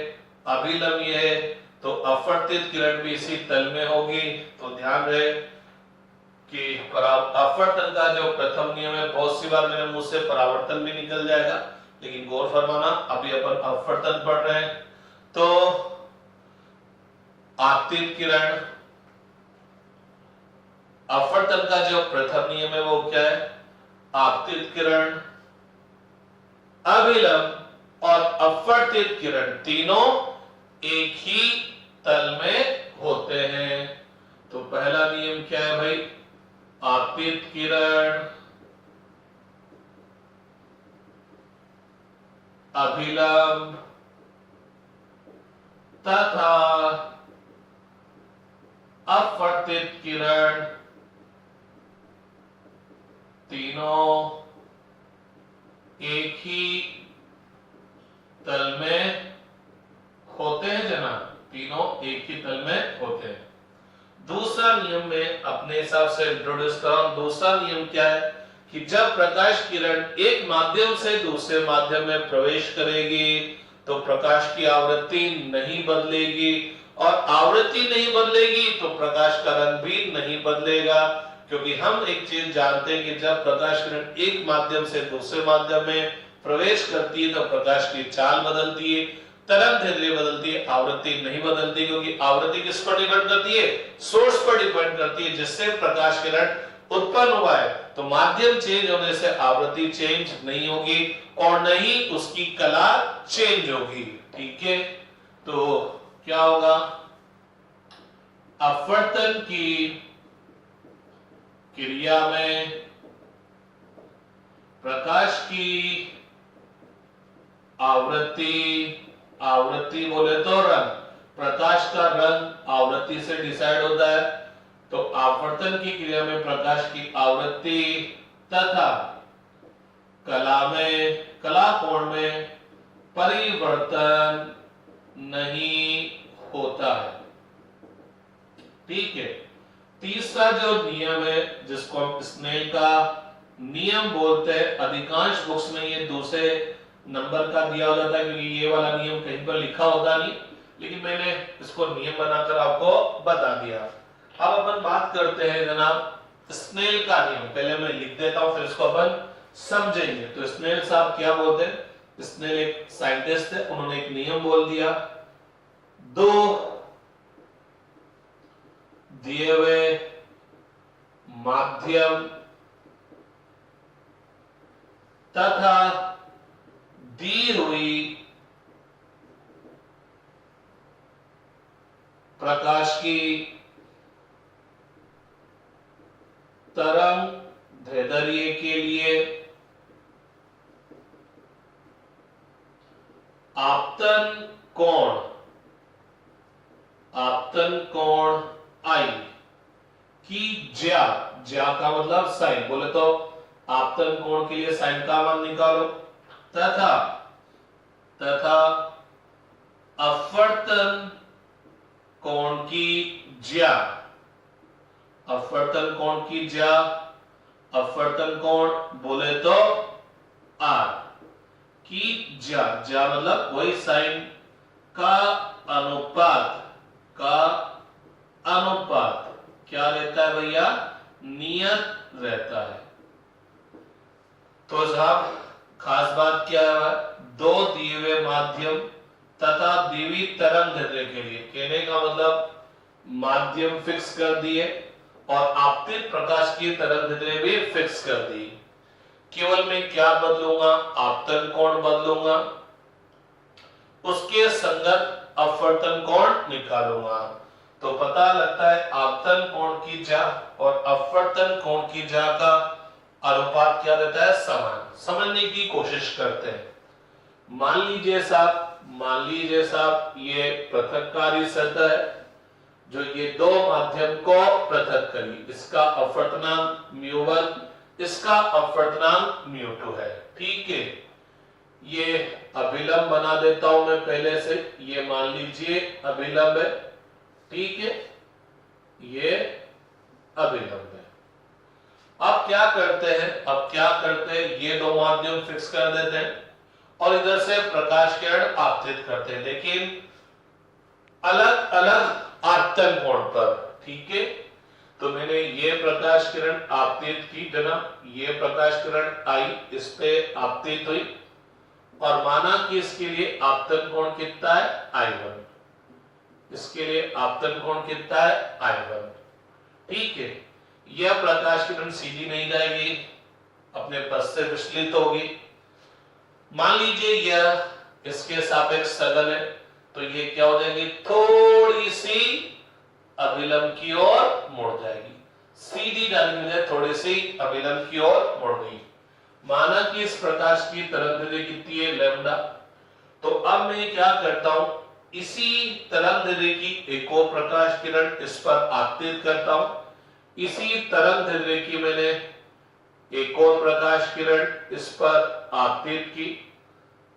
Speaker 1: अभिलंब ये है, तो अपवर्तित किरण भी इसी तल में होगी। तो ध्यान रहे कि अपवर्तन का जो प्रथम नियम है, बहुत सी बार मेरे मुंह से परावर्तन भी निकल जाएगा, लेकिन गौर फरमाना अभी अपन अपवर्तन पढ़ रहे हैं। तो आपतित किरण, अपवर्तन का जो प्रथम नियम है वो क्या है, आपतित किरण, अभिलंब और अपवर्तित किरण तीनों एक ही तल में होते हैं। तो पहला नियम क्या है भाई, आपतित किरण अभिलंब तथा अपवर्तित किरण तीनों एक ही तल में होते हैं जनाब, तीनों एक ही तल में होते हैं। दूसरा नियम में अपने हिसाब से इंट्रोड्यूस कर रहा हूं। दूसरा नियम क्या है कि जब प्रकाश किरण एक माध्यम से दूसरे माध्यम में प्रवेश करेगी तो प्रकाश की आवृत्ति नहीं बदलेगी, और आवृत्ति नहीं बदलेगी तो प्रकाश का रंग भी नहीं बदलेगा, क्योंकि हम एक चीज जानते हैं कि जब प्रकाश किरण एक माध्यम से दूसरे माध्यम में प्रवेश करती है तो प्रकाश की चाल बदलती है, तरंगदैर्घ्य बदलती है, आवृत्ति नहीं बदलती, क्योंकि आवृत्ति किस पर डिपेंड करती है? सोर्स पर डिपेंड करती है जिससे प्रकाश किरण उत्पन्न हुआ है। तो माध्यम चेंज होने से आवृत्ति चेंज नहीं होगी और न ही उसकी कला चेंज होगी। ठीक है, तो क्या होगा? अपवर्तन की क्रिया में प्रकाश की आवृत्ति बोले तो रंग, प्रकाश का रंग आवृत्ति से डिसाइड होता है। तो अपवर्तन की क्रिया में प्रकाश की आवृत्ति तथा कला कोण में परिवर्तन नहीं होता है। ठीक है, तीसरा जो नियम है जिसको हम स्नेल का नियम बोलते हैं, अधिकांश बुक्स में ये दूसरे नंबर का दिया होता है क्योंकि ये वाला नियम कहीं पर लिखा होता नहीं, लेकिन मैंने इसको नियम बनाकर आपको बता दिया। अब अपन बात करते हैं जनाब स्नेल का नियम। पहले मैं लिख देता हूं फिर इसको अपन समझेंगे। तो स्नेल साहब क्या बोलते हैं? स्नेल एक साइंटिस्ट है, उन्होंने एक नियम बोल दिया, दो दिए हुए माध्यम तथा दी हुई प्रकाश की तरंगदैर्घ्य के लिए आपतन कोण आई की ज्या का मतलब साइन, बोले तो आपतन कोण के लिए साइन का मान निकालो, तथा अपवर्तन कोण की ज्या, अपवर्तन कोण बोले तो आर की ज्या मतलब वही साइन का अनुपात क्या रहता है भैया? नियत रहता है। तो साहब खास बात क्या है? दो दिए हुए माध्यम तथा दी हुई तरंगदैर्घ्य के लिए, कहने का मतलब माध्यम फिक्स कर दिए और आपतित प्रकाश की तरंगदैर्घ्य भी फिक्स कर दी। केवल मैं क्या बदलूंगा? आपतन कोण बदलूंगा, उसके संगत अपवर्तन कोण निकालूंगा। तो पता लगता है आपतन कोण की ज्या और अपवर्तन कोण की ज्या का अनुपात क्या रहता है? समान। समझने की कोशिश करते हैं। मान लीजिए साहब ये पृथक्कारी सतह है जो ये दो माध्यम को पृथक करी, इसका अपवर्तनांक μ1, इसका अपवर्तनांक μ2 है। ठीक है, ये अभिलंब बना देता हूं मैं पहले से, ये मान लीजिए अभिलंब है। ठीक है, ये अभिलंब है। अब क्या करते हैं? ये दो माध्यम फिक्स कर देते हैं और इधर से प्रकाश किरण आपतित करते हैं, लेकिन अलग अलग आपतन कोण पर। ठीक है, तो मैंने ये प्रकाश किरण आपतित की जनाब, ये प्रकाश किरण आई, इस पे आपतित हुई और माना कि इसके लिए आपतन कोण कितना है? I1। इसके लिए आपतन कोण कितना है? I1। ठीक है, यह प्रकाश किरण सीधी नहीं जाएगी, अपने पथ से विचलित होगी। मान लीजिए यह इसके सापेक्ष सघन है, तो ये क्या हो जाएगी? थोड़ी सी अभिलंब की ओर मुड़ जाएगी, सीधी जाने के लिए थोड़ी सी अभिलंब की ओर मुड़ गई। माना कि इस प्रकाश की तरंगदैर्घ्य कितनी है? लैम्डा। तो अब मैं क्या करता हूं, इसी तरंगदैर्घ्य की एक और प्रकाश किरण इस पर आपतित करता हूं। इसी तरंगदैर्घ्य की मैंने एक और प्रकाश किरण इस पर आपतित की।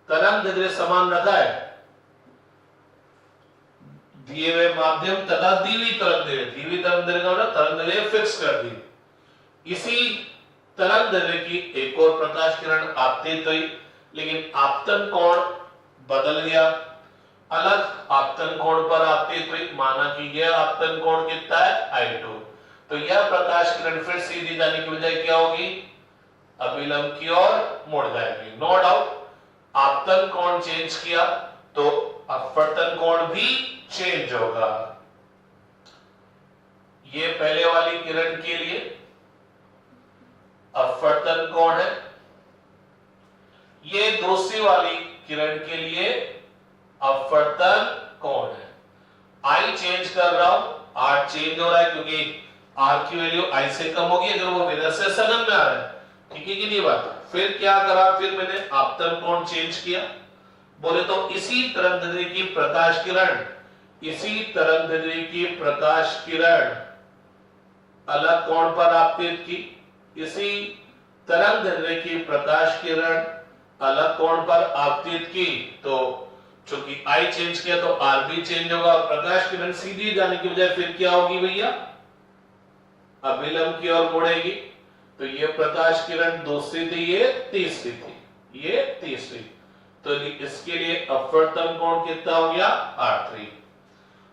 Speaker 1: तरंगदैर्घ्य समान रखा है, दिए हुए माध्यम तथा दी हुई तरंगदैर्घ्य का तरंगदैर्घ्य फिक्स कर दी। इसी तरंगदैर्घ्य की एक और प्रकाश किरण आपतित हुई, लेकिन आपतन कोण बदल गया, अलग आपतन कोण पर आपतित हुई। माना कि यह आपतन कोण कितना है, I2। तो यह प्रकाश किरण फिर सीधी जाने की बजाय क्या होगी, अभिलंब की ओर मुड़ जाएगी। नो डाउट आपतन कोण चेंज किया तो अपवर्तन कोण भी चेंज होगा। ये पहले वाली किरण के लिए अपवर्तन कोण है, ये दूसरी वाली किरण के लिए अपवर्तन कोण है। I चेंज कर रहा हूं, R चेंज हो रहा है क्योंकि R की वैल्यू I से कम होगी अगर वो विरल से सघन में आ रहा है। ठीक है कि नहीं बात। फिर क्या करा, फिर मैंने आपतन कोण चेंज किया। बोले तो इसी तरंगदैर्घ्य की प्रकाश किरण, इसी तरंगदैर्घ्य की प्रकाश किरण अलग कोण पर आपतित की। इसी तरंगदैर्घ्य की प्रकाश किरण अलग कोण पर आपतित की, तो चूंकि I चेंज किया तो R भी चेंज होगा और प्रकाश किरण सीधी जाने की बजाय फिर क्या होगी भैया, अभिलंब की ओर मुड़ेगी। तो ये प्रकाश किरण दूसरी थी, ये तीसरी थी, ये तीसरी। तो इसके लिए अपवर्तन कोण कितना हो गया, R3।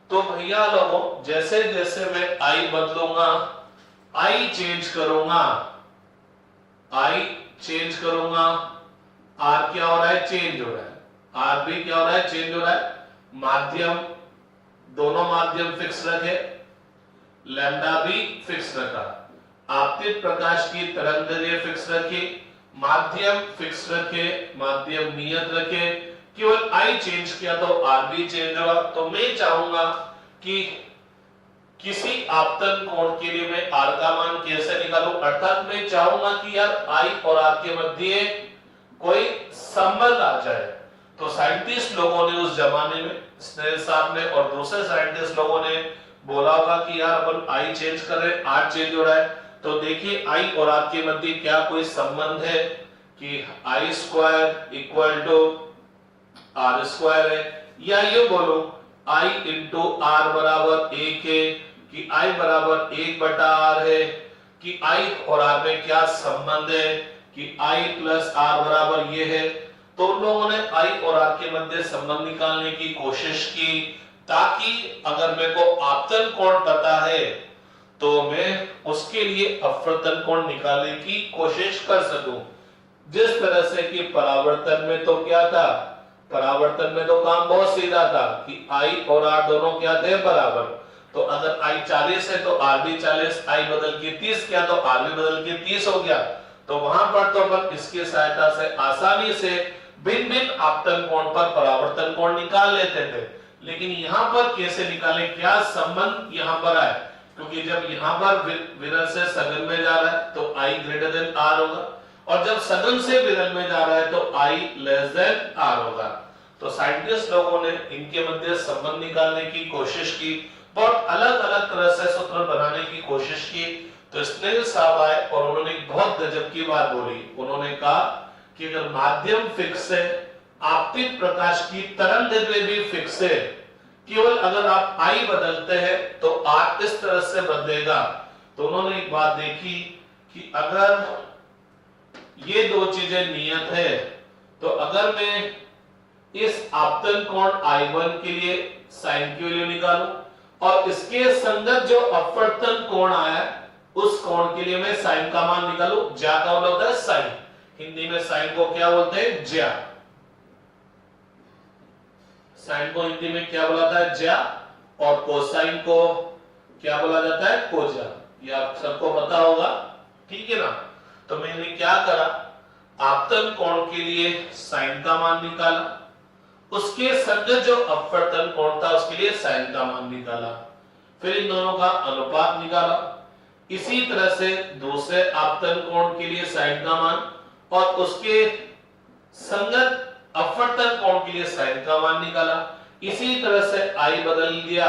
Speaker 1: तो भैया लोगों जैसे जैसे मैं I बदलूंगा, I चेंज करूंगा, I चेंज करूंगा, R क्या हो रहा है, चेंज हो रहा है। R भी क्या हो रहा है, चेंज हो रहा है। माध्यम, दोनों माध्यम फिक्स रखे, लैम्डा भी फिक्स रखा, आपतित प्रकाश की तरंगदैर्घ्य फिक्स रखी, माध्यम फिक्स रखे, माध्यम नियत रखे। केवल I चेंज किया तो R भी चेंज होगा। तो मैं चाहूंगा कि किसी आपतन कोण के लिए मैं R का मान कैसे निकालूं, अर्थात मैं चाहूंगा कि यार I और R के मध्य कोई संबंध आ जाए। तो साइंटिस्ट लोगों ने उस जमाने में, स्नेल साहब ने और दूसरे साइंटिस्ट लोगों ने बोला होगा कि यार अपन I चेंज कर रहे हैं, R चेंज हो रहा है, तो देखिए I और R के मध्य क्या कोई संबंध है कि I square equal to R square है, या ये बोलो I इंटू R बराबर 1 है कि I बराबर 1 बटा R है, कि I और R में क्या संबंध है कि I प्लस R बराबर ये है। तो उन लोगों ने I और R के मध्य संबंध निकालने की कोशिश की, ताकि अगर मेरे को आपतन कोण पता है तो मैं उसके लिए अपवर्तन कोण निकालने की कोशिश कर सकूं। जिस तरह से कि परावर्तन में तो क्या था, परावर्तन में तो काम बहुत सीधा था कि I और R दोनों क्या थे, बराबर। तो अगर I 40 है तो R भी 40, I बदल के 30 किया तो R भी बदल के 30 हो गया। तो वहां पर तो अपन इसकी सहायता से आसानी से भिन्न भिन्न आपतन कोण पर परावर्तन कोण निकाल लेते थे। लेकिन यहाँ पर कैसे निकालें, क्या संबंध यहाँ पर आए, क्योंकि जब यहाँ पर विरल से सघन में जा रहा है तो I ग्रेटर देन R होगा, और जब सघन से विरल में जा रहा है तो I लेस देन R होगा। तो साइंटिस्ट लोगों ने इनके मध्य संबंध निकालने की कोशिश की, बहुत अलग अलग तरह से सूत्र बनाने की कोशिश की। तो स्नेल साहब आए और उन्होंने बहुत गजब की बात बोली। उन्होंने कहा कि अगर माध्यम फिक्स है, आपतित प्रकाश की तरंगदैर्घ्य भी फिक्स है, केवल अगर आप I बदलते हैं तो R इस तरह से बदलेगा। तो उन्होंने एक बात देखी कि अगर ये दो चीजें नियत है, तो अगर मैं इस आपतन कोण I1 के लिए साइन की वैल्यू निकालूं और इसके संगत जो अपवर्तन कोण आया उस कोण के लिए मैं साइन का मान निकालूं, ज्या का मतलब होता है साइन, हिंदी में साइन को क्या बोलते हैं, ज्या। साइन को हिंदी में क्या बोला जाता है, ज्या, और कोसाइन को क्या बोला जाता है, कोज्या। ये आप सबको पता होगा, ठीक है ना। तो मैंने क्या करा, आपतन कोण के लिए साइन का मान निकाला, उसके संगत जो अपवर्तन कोण था उसके लिए साइन का मान निकाला, फिर इन दोनों का अनुपात निकाला। इसी तरह से दूसरे आपतन कोण के लिए साइन का मान और उसके संगत अपवर्तन कोण के लिए साइन का मान निकाला। इसी तरह से आई बदल दिया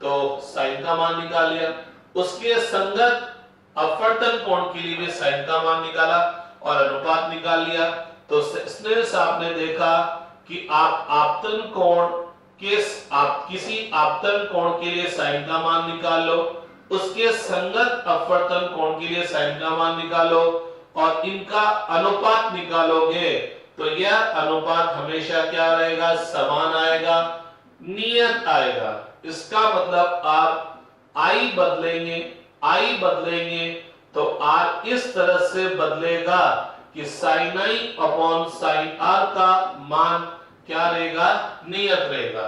Speaker 1: तो साइन का मान निकाल लिया। उसके संगत अपवर्तन कोण के लिए भी साइन का मान निकाला और अनुपात निकाल लिया। तो स्नेल्स आपने देखा कि आप आपतन कोण किसी आपतन कोण के लिए साइन का मान निकाल लो, उसके संगत अपवर्तन कोण के लिए साइन का मान निकालो और इनका अनुपात निकालोगे तो यह अनुपात हमेशा क्या रहेगा, समान आएगा, नियत आएगा। इसका मतलब आप आई बदलेंगे तो आर इस तरह से बदलेगा कि sine I upon sine R का मान क्या रहेगा, नियत रहेगा।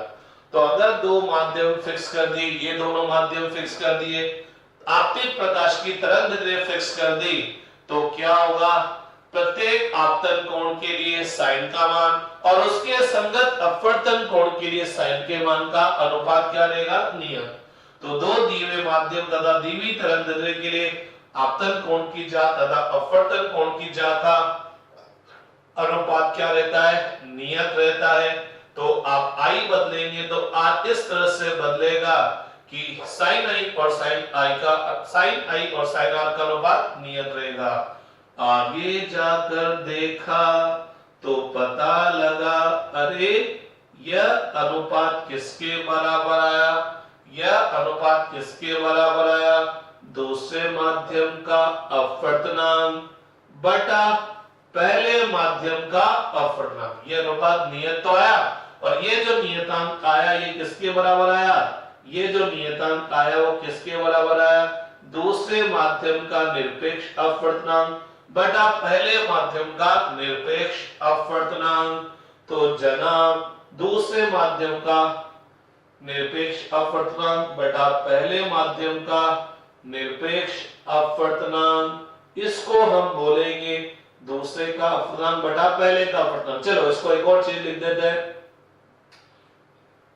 Speaker 1: तो अगर दो माध्यम फिक्स कर दिए, ये दोनों माध्यम फिक्स कर दिए, आपतित प्रकाश की तरंगदैर्घ्य फिक्स कर दी, तो क्या होगा, प्रत्येक आपतन कोण के लिए साइन का मान और उसके संगत अपवर्तन कोण के लिए साइन के मान का अनुपात क्या रहेगा, नियत। तो दो दिए हुए माध्यम तथा दी हुई तरंगदैर्घ्य के लिए आपतन कोण की जा तथा अपवर्तन कोण की जा का अनुपात क्या रहता है, नियत रहता है। तो आप आई बदलेंगे तो आर इस तरह से बदलेगा कि साइन आई और साइन आई और साइन आर का अनुपात नियत रहेगा। आगे जाकर देखा तो पता लगा, अरे यह अनुपात किसके बराबर आया, यह अनुपात किसके बराबर आया, दूसरे माध्यम का अपवर्तनांक बटा पहले माध्यम का अपवर्तनांक। यह अनुपात नियत तो आया और ये जो नियतांक आया ये किसके बराबर आया, ये जो नियतांक आया वो किसके बराबर आया, दूसरे माध्यम का निरपेक्ष अपवर्तनांक बटा पहले माध्यम का निरपेक्ष अपवर्तनांक। तो जनाब दूसरे माध्यम का निरपेक्ष अपवर्तनांक बटा पहले माध्यम का निरपेक्ष अपवर्तनांक, इसको हम बोलेंगे दूसरे का अपवर्तनांक बटा पहले का अपवर्तनांक। चलो इसको एक और चीज लिख देते हैं,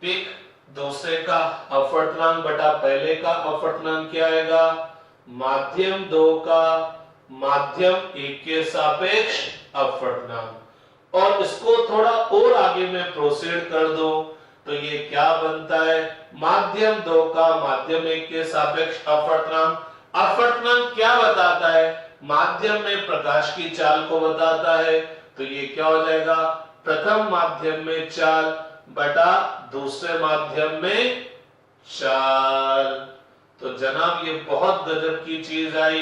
Speaker 1: ठीक, दूसरे का अपवर्तनांक बटा पहले का अपवर्तनांक क्या आएगा, माध्यम 2 का माध्यम 1 के सापेक्ष अपवर्तनांक। और इसको थोड़ा और आगे में प्रोसीड कर दो तो ये क्या बनता है, माध्यम 2 का माध्यम 1 के सापेक्ष अपवर्तनांक। अपवर्तनांक क्या बताता है, माध्यम में प्रकाश की चाल को बताता है। तो ये क्या हो जाएगा, प्रथम माध्यम में चाल बटा दूसरे माध्यम में चाल। तो जनाब ये बहुत गजब की चीज आई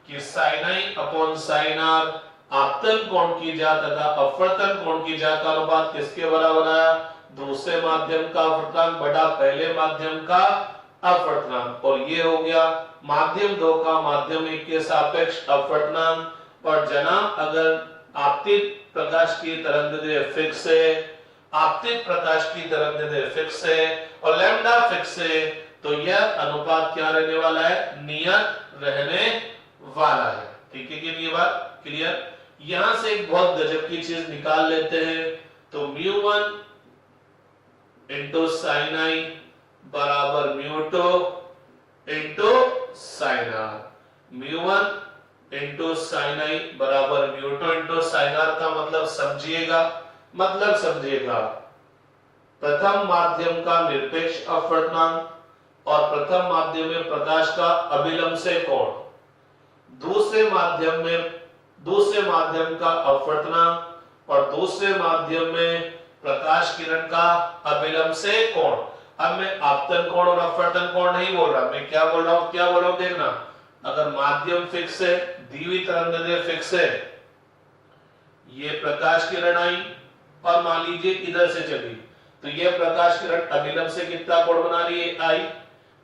Speaker 1: कि sine I upon sine R आपतन कोण की जा तथा अपवर्तन कोण की जा का अनुपात किसके बराबर आया, दूसरे माध्यम का अपवर्तनांक बटा पहले माध्यम का अपवर्तनांक। और ये हो गया माध्यम 2 का माध्यम 1 के सापेक्ष अपवर्तनांक। और जनाब अगर आपतित प्रकाश की तरंगदैर्घ्य फिक्स है, आपतित प्रकाश की तरंगदैर्घ्य फिक्स है और लैम्डा फिक्स है, तो यह अनुपात क्या रहने वाला है, नियत रहने वाला है। ठीक है कि ये बात क्लियर। यहां से एक बहुत गजब की चीज निकाल लेते हैं। तो μ1 इंटू साइन आई बराबर μ2 into sine r. μ1 into sine i बराबर μ2 इंटू साइन आर का मतलब समझिएगा, प्रथम माध्यम का निरपेक्ष अपवर्तनांक और प्रथम माध्यम में प्रकाश का अभिलंब से कोण, दूसरे माध्यम का अपवर्तनांक और दूसरे माध्यम में प्रकाश किरण का अभिलंब से कोण। अब मैं आपतन कोण और अपवर्तन कोण नहीं बोल रहा, मैं क्या बोल रहा हूं देखना। अगर माध्यम फिक्स है, दी हुई तरंगदैर्घ्य फिक्स है, ये प्रकाश किरण आई और मान लीजिए इधर से चली, तो ये प्रकाश किरण अभिलंब से कितना कोण बना रही है, आई।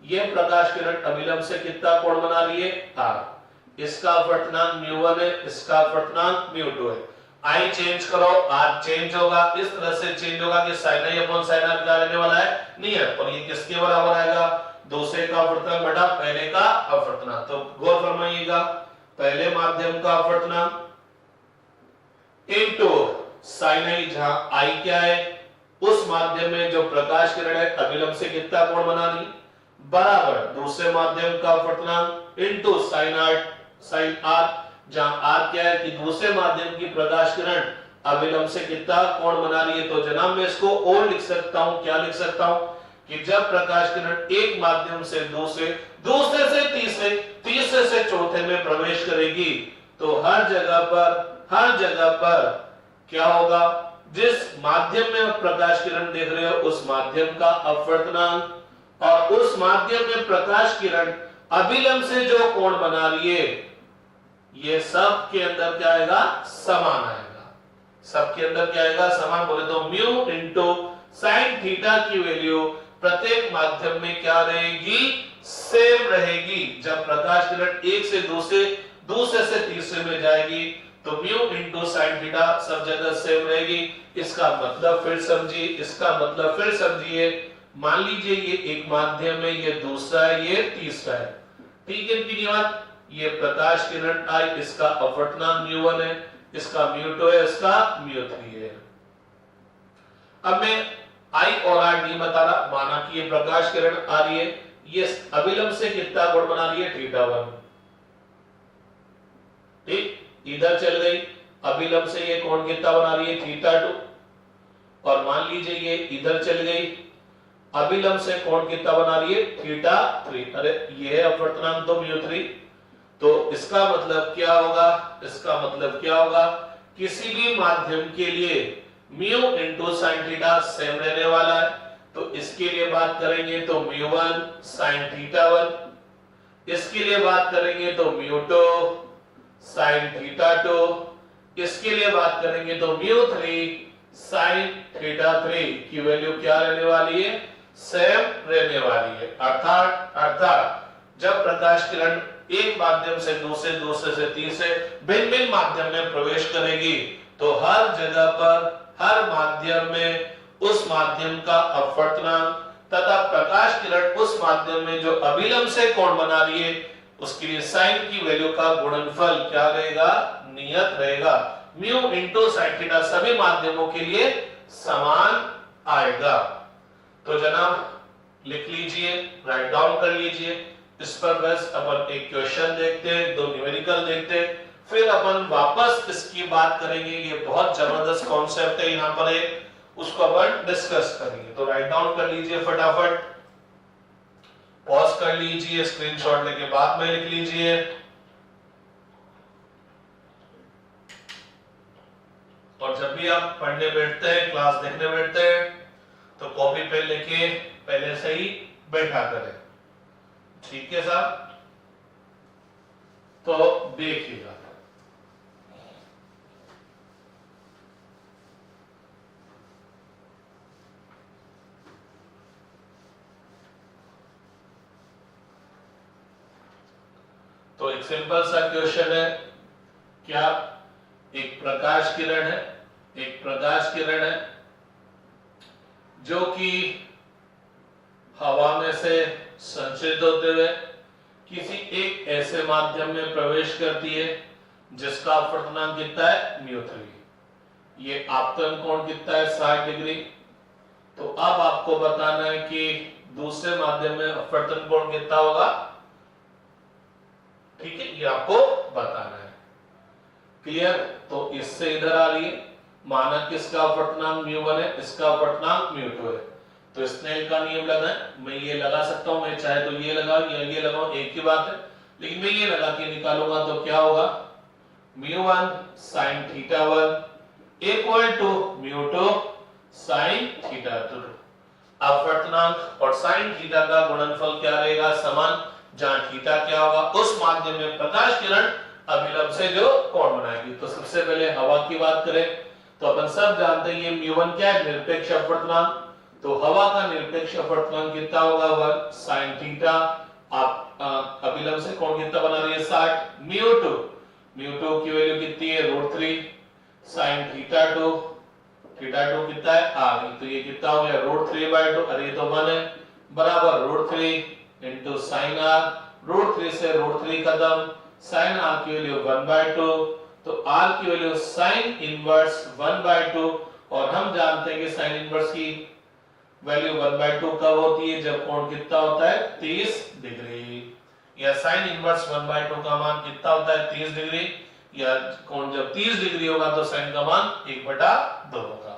Speaker 1: ये प्रकाश किरण अभिलंब से कितना कोण बना रही है, आर। इसका अपवर्तनांक μ1 है, इसका अपवर्तनांक μ2 है। आई चेंज करो, आर चेंज होगा, इस तरह से चेंज होगा कि sin i upon sin r क्या रहने वाला है, नियत। और ये किसके बराबर आएगा, दूसरे का अपवर्तनांक बटा पहले का अपवर्तनांक। तो गौर फरमाइएगा, पहले माध्यम का अपवर्तनांक इनटू sin i, जहां i क्या है, उस माध्यम में जो प्रकाश किरण है अभिलंब से कितना कोण बना रही, बराबर दूसरे माध्यम का अपवर्तनांक इनटू sin r, जहां r क्या है कि दूसरे माध्यम की प्रकाश किरण अविलंब से कितना कोण बना रही है। तो जनाब मैं इसको और लिख सकता हूं, क्या लिख सकता हूं कि जब प्रकाश किरण एक माध्यम से दूसरे, दूसरे से तीसरे, तीसरे से चौथे में प्रवेश करेगी तो हर जगह पर क्या होगा, जिस माध्यम में आप प्रकाश किरण देख रहे हो उस माध्यम का अपवर्तनांक और उस माध्यम में प्रकाश किरण अभिलंब से जो कोण बना रही है ये सब के अंदर क्या आएगा, समान आएगा। सबके अंदर क्या आएगा, समान। बोले तो म्यू इनटू साइन थीटा की वैल्यू प्रत्येक माध्यम में क्या रहेगी, सेम रहेगी। जब प्रकाश किरण एक से दूसरे, दूसरे से तीसरे में जाएगी तो म्यू इनटू साइन थीटा सब जगह सेम रहेगी। इसका मतलब फिर समझिए, इसका मतलब फिर समझिए, मान लीजिए ये एक माध्यम है, ये दूसरा है, ये तीसरा है, ठीक है। इनकी बात, ये प्रकाश किरण आई, इसका अपवर्तनांक म्यू1 है, इसका म्यू2 है, इसका म्यू3 है। अब मैं आई और आर नहीं बता रहा, माना कि ये प्रकाश किरण आ रही है, ये अभिलंब से कितना कोण बना रही है, थीटा1, ठीक। इधर चल गई, अभिलंब से ये कोण कितना बना रही है, थीटा2। और मान लीजिए ये इधर चल गई, अभिलंब से कोण कितना बना रही है, थीटा3। अरे ये है अपवर्तनांक तो म्यू3। तो इसका मतलब क्या होगा, इसका मतलब क्या होगा, किसी भी माध्यम के लिए mu into sine theta same रहने वाला है। तो इसके लिए बात करेंगे तो म्यू1 साइन थीटा1, इसके लिए बात करेंगे तो म्यू2 साइन थीटा2, इसके लिए बात करेंगे तो म्यू3 साइन थीटा3 की वैल्यू क्या रहने वाली है, सेम रहने वाली है। अर्थात जब प्रकाश किरण एक माध्यम से दूसरे, दूसरे से तीसरे भिन्न भिन्न माध्यम में प्रवेश करेगी तो हर जगह पर, हर माध्यम में उस माध्यम का अपवर्तनांक तथा प्रकाश किरण उस माध्यम में जो अभिलंब से कोण बना रही है उसके लिए साइन की वैल्यू का गुणनफल क्या रहेगा, नियत रहेगा। म्यू इनटू साइन थीटा सभी माध्यमों के लिए समान आएगा। तो जनाब लिख लीजिए, राइट डाउन कर लीजिए। इस पर बस अपन एक क्वेश्चन देखते हैं, दो न्यूमेरिकल देखते हैं, फिर अपन वापस इसकी बात करेंगे। ये बहुत जबरदस्त कॉन्सेप्ट है, यहाँ पर एक उसको अपन डिस्कस करेंगे। तो राइट डाउन कर लीजिए फटाफट, पॉज कर लीजिए, स्क्रीनशॉट लेके बाद में लिख लीजिए। और जब भी आप पढ़ने बैठते हैं, क्लास देखने बैठते हैं तो कॉपी पेन लेके पहले से ही बैठा करें, ठीक है साहब। तो देखिएगा, तो एक सिंपल सा क्वेश्चन है, क्या एक प्रकाश किरण है, एक प्रकाश किरण है जो कि हवा में से संचरित होते हुए किसी एक ऐसे माध्यम में प्रवेश करती है जिसका अपवर्तनांक कितना है, म्यू3। ये आपतन कोण कितना है, 60 डिग्री। तो अब आपको बताना है कि दूसरे माध्यम में अपवर्तन कोण कितना होगा, ठीक है, ये आपको बताना है। क्लियर। तो इससे इधर आ रही है, माना किसका अपवर्तनांक म्यू1 है, इसका अपवर्तनांक म्यू2 है। तो स्नेल का नियम लगा है, मैं ये लगा सकता हूं, मैं चाहे तो ये लगा या ये लगाऊं, एक ही बात है, लेकिन मैं ये लगा के निकालूंगा तो क्या होगा, म्यू1 साइन थीटा1 इक्वल टू म्यू2 साइन थीटा2। अपवर्तनांक और साइन थीटा का गुणनफल क्या रहेगा, समान। जहां थीटा क्या होगा, उस माध्यम में प्रकाश किरण अभिलंब से जो कोण बनाएगी। तो सबसे पहले हवा की बात करें तो अपन सब जानते हैं ये म्यू1 क्या है, निरपेक्ष अपवर्तनांक। तो हवा का निरपेक्ष अपवर्तनांक कितना होगा, 1 साइन थीटा। आप अभिलंब से कोण कितना बना रही है, 60। म्यू2 की वैल्यू कितनी है, √3 साइन थीटा2। थीटा2 कितना है, आगे, तो ये कितना हो गया, √3/2। अरे ये तो 1 है, बराबर √3 इंटू साइन आर। √3 से √3 खत्म, साइन आर की वैल्यू 1/2। तो आर की वैल्यू साइन इनवर्स 1/2। और हम जानते हैं कि साइन इनवर्स की वैल्यू 1/2 कब होती है, जब कोण कितना होता है, 30 डिग्री। या साइन इनवर्स 1/2 का मान कितना होता है, 30 डिग्री। या कोण जब 30 डिग्री होगा तो साइन का मान 1/2 होगा।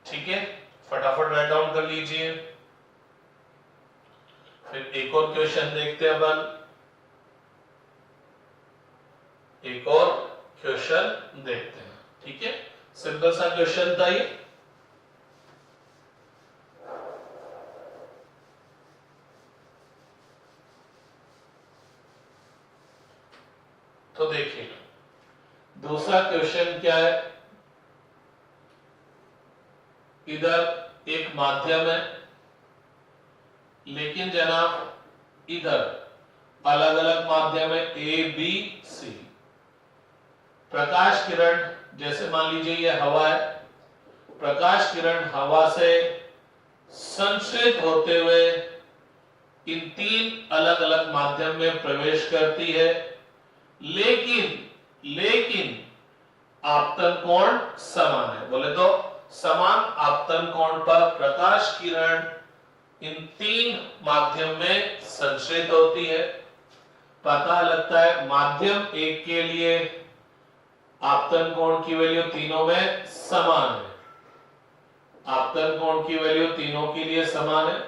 Speaker 1: ठीक है, फटाफट राइट डाउन कर लीजिए। फिर एक और क्वेश्चन देखते हैं अपन, एक और क्वेश्चन देखते हैं। ठीक है, सिंपल सा क्वेश्चन था ये। तो देखिए दूसरा क्वेश्चन क्या है, इधर एक माध्यम है, लेकिन जनाब इधर अलग अलग माध्यम है ए बी सी। प्रकाश किरण, जैसे मान लीजिए ये हवा है, प्रकाश किरण हवा से संश्रित होते हुए इन 3 अलग अलग माध्यम में प्रवेश करती है, लेकिन आपतन कोण समान है। बोले तो समान आपतन कोण पर प्रकाश किरण इन 3 माध्यम में संश्रित होती है। पता लगता है माध्यम एक के लिए आपतन कोण की वैल्यू तीनों में समान है। आपतन कोण की वैल्यू तीनों के लिए समान है।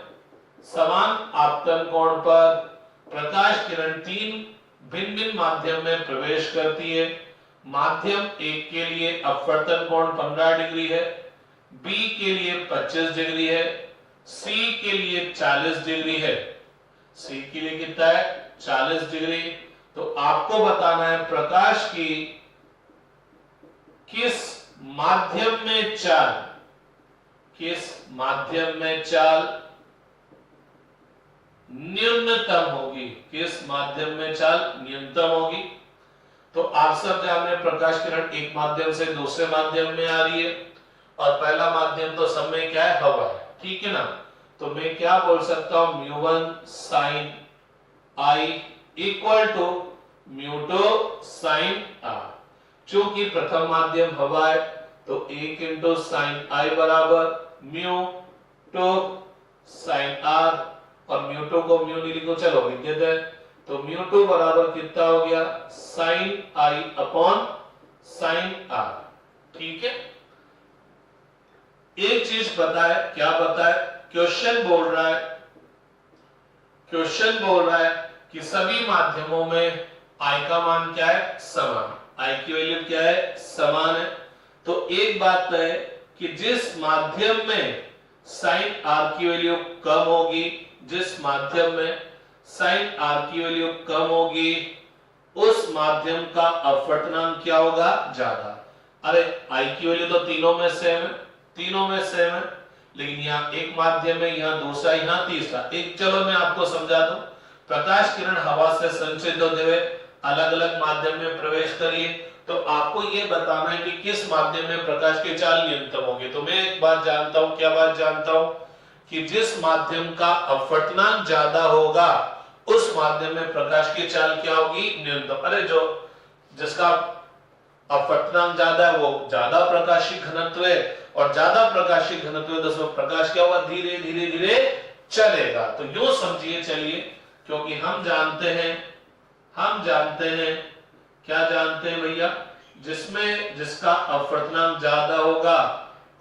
Speaker 1: समान आपतन कोण पर प्रकाश किरण 3 भिन्न भिन्न माध्यम में प्रवेश करती है। माध्यम एक के लिए अपवर्तन कोण 15 डिग्री है, बी के लिए 25 डिग्री है, सी के लिए 40 डिग्री है। सी के लिए कितना है? 40 डिग्री। तो आपको बताना है प्रकाश की किस माध्यम में चाल, किस माध्यम में चाल न्यूनतम होगी, किस माध्यम में चाल न्यूनतम होगी। तो आप सब जान रहे हैं प्रकाश किरण एक माध्यम से दूसरे माध्यम में आ रही है, और पहला माध्यम तो सब में क्या है? हवा है। ठीक है ना, तो मैं क्या बोल सकता हूं, μ1 sin I equal to μ2 sin R। चूंकि प्रथम माध्यम हवा है तो 1 इंटू साइन I बराबर μ2 sin R, और μ2 को म्यू नहीं लिखो, चलो विद्युत है, तो μ2 बराबर कितना हो गया? sin I upon sin R। ठीक है, एक चीज पता है, क्या पता है? क्वेश्चन बोल रहा है, क्वेश्चन बोल रहा है कि सभी माध्यमों में I का मान क्या है? समान। I की वैल्यू क्या है? समान है। तो एक बात तो है कि जिस माध्यम में साइन R की वैल्यू कम होगी, जिस माध्यम में साइन R की वैल्यू कम होगी, उस माध्यम का अपवर्तनांक क्या होगा? ज्यादा। अरे I की वैल्यू तो तीनों में सेम है, तीनों में सेम है, लेकिन यहाँ एक माध्यम है, यहाँ दूसरा, यहाँ तीसरा। एक चलो मैं आपको समझा दूं, प्रकाश किरण हवा से संचित होते हुए अलग अलग माध्यम में प्रवेश करिए, तो आपको ये बताना है कि किस माध्यम में प्रकाश की चाल न्यूनतम होगी। तो मैं एक बात जानता हूं, क्या बात जानता हूं? कि जिस माध्यम का अपवर्तनांक ज्यादा होगा उस माध्यम में प्रकाश की चाल क्या होगी? न्यूनतम। अरे जो जिसका अपवर्तनांक ज्यादा है वो ज्यादा प्रकाशीय घनत्व है, और ज्यादा प्रकाशीय घनत्व है तो प्रकाश क्या होगा? धीरे धीरे धीरे चलेगा। तो यूं समझिए, चलिए, क्योंकि हम जानते हैं क्या जानते हैं भैया? जिसमें जिसका अपवर्तनांक ज्यादा होगा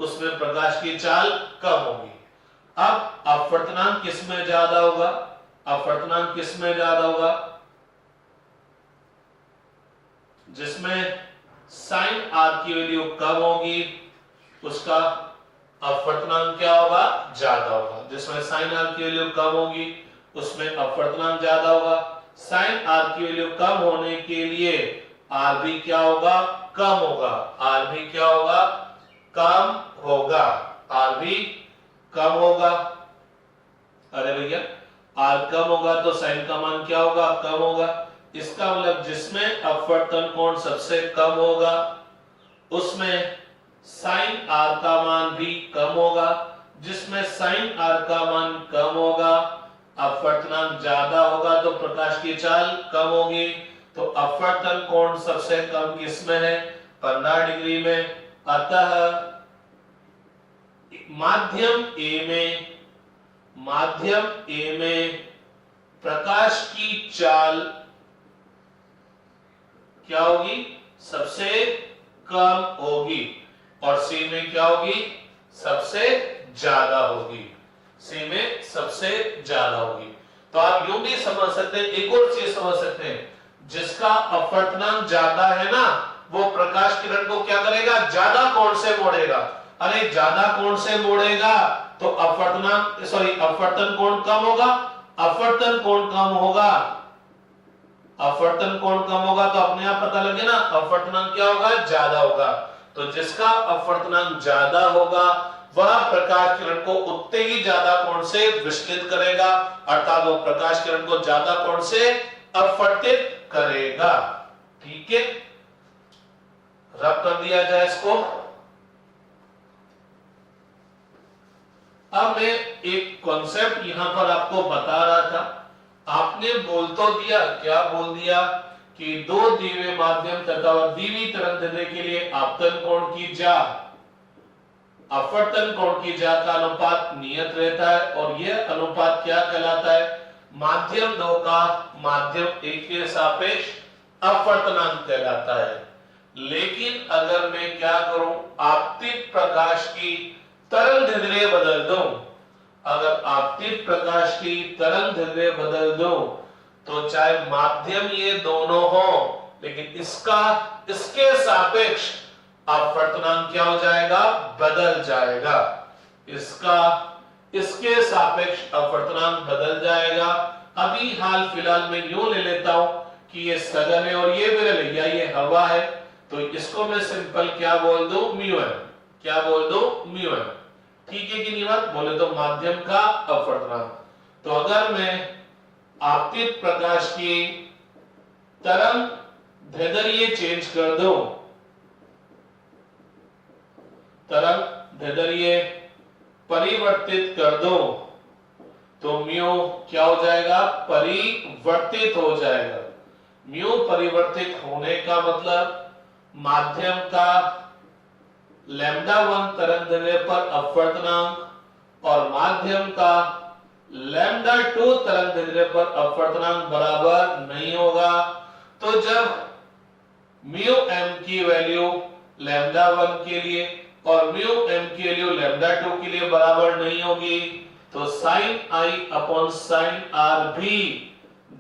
Speaker 1: उसमें प्रकाश की चाल कम होगी। अब अपवर्तनांक किसमें ज्यादा होगा? अपवर्तनांक किसमें ज्यादा होगा? जिसमें साइन R की वैल्यू कम होगी उसका अपवर्तनांक क्या होगा? ज्यादा होगा। जिसमें साइन R की वैल्यू कम होगी उसमें अपवर्तनांक ज्यादा होगा। साइन R की वैल्यू कम होने के लिए R भी क्या होगा? कम होगा। R भी क्या होगा? कम होगा। R भी कम होगा। अरे भैया R कम होगा तो साइन का मान क्या होगा? कम होगा। इसका मतलब जिसमें अपवर्तन कोण सबसे कम होगा उसमें साइन R का मान भी कम होगा। जिसमें साइन R का मान कम होगा, अपवर्तनांक ज्यादा होगा तो प्रकाश की चाल कम होगी। तो अपवर्तन कोण सबसे कम किसमें है? 15 डिग्री में। अतः माध्यम A में प्रकाश की चाल क्या होगी? सबसे कम होगी और सी में क्या होगी, सबसे ज्यादा होगी, सी में सबसे ज्यादा होगी। तो आप यूं भी समझ सकते हैं, एक और चीज समझ सकते हैं, जिसका अपवर्तनांक ज्यादा है ना वो प्रकाश किरण को क्या करेगा, ज्यादा कोण से मोड़ेगा। अरे ज्यादा कोण से मोड़ेगा तो अपवर्तनांक अपवर्तन कोण कम होगा, अपवर्तन कोण कम होगा, अपवर्तन कोण कम होगा तो अपने आप पता लगे ना अपवर्तनांक क्या होगा, ज्यादा होगा। तो जिसका अपवर्तनांक ज्यादा होगा वह प्रकाश किरण को उतने ही ज्यादा कोण से विचलित करेगा, अर्थात वो प्रकाश किरण को ज्यादा कोण से अपवर्तित करेगा। ठीक है, रब कर दिया जाए इसको। अब मैं एक कॉन्सेप्ट यहां पर आपको बता रहा था, आपने बोल तो दिया, क्या बोल दिया कि दो द्वितीय माध्यम तथा द्वितीय तरंगदैर्ध्य के लिए आपतन कोण की जा, अपवर्तन कोण की जा का अनुपात नियत रहता है और यह अनुपात क्या कहलाता है, माध्यम 2 का माध्यम 1 के सापेक्ष अपवर्तनांक कहलाता है। लेकिन अगर मैं क्या करूं, आपतित प्रकाश की तरंगदैर्ध्य बदल दूं, अगर आपतित प्रकाश की तरंगदैर्ध्य बदल दूं तो चाहे माध्यम ये दोनों हो लेकिन इसके सापेक्ष अपवर्तनांक क्या हो जाएगा, बदल जाएगा, इसके सापेक्ष अपवर्तनांक बदल जाएगा। अभी हाल फिलहाल में यूं ले लेता हूं कि ये सघन है और ये विरल है या ये हवा है, तो इसको मैं सिंपल क्या बोल दूं, म्यू एम, क्या बोल दूं, म्यू एम। ठीक है कि नहीं बात, बोले तो माध्यम का अपवर्तनांक। तो अगर मैं आपतित प्रकाश की तरंगदैर्ध्य चेंज कर दूं, तरंगदैर्ध्य परिवर्तित कर दूं तो म्यू क्या हो जाएगा, परिवर्तित हो जाएगा। म्यू परिवर्तित होने का मतलब माध्यम का λ1 तरंगदैर्ध्य पर अपवर्तनांक और माध्यम का λ2 तरंगदैर्ध्य पर अपवर्तनांक बराबर नहीं होगा। तो जब म्यू एम की वैल्यू λ1 के लिए और म्यू एम की वैल्यू λ2 के लिए बराबर नहीं होगी तो sin i upon sin r भी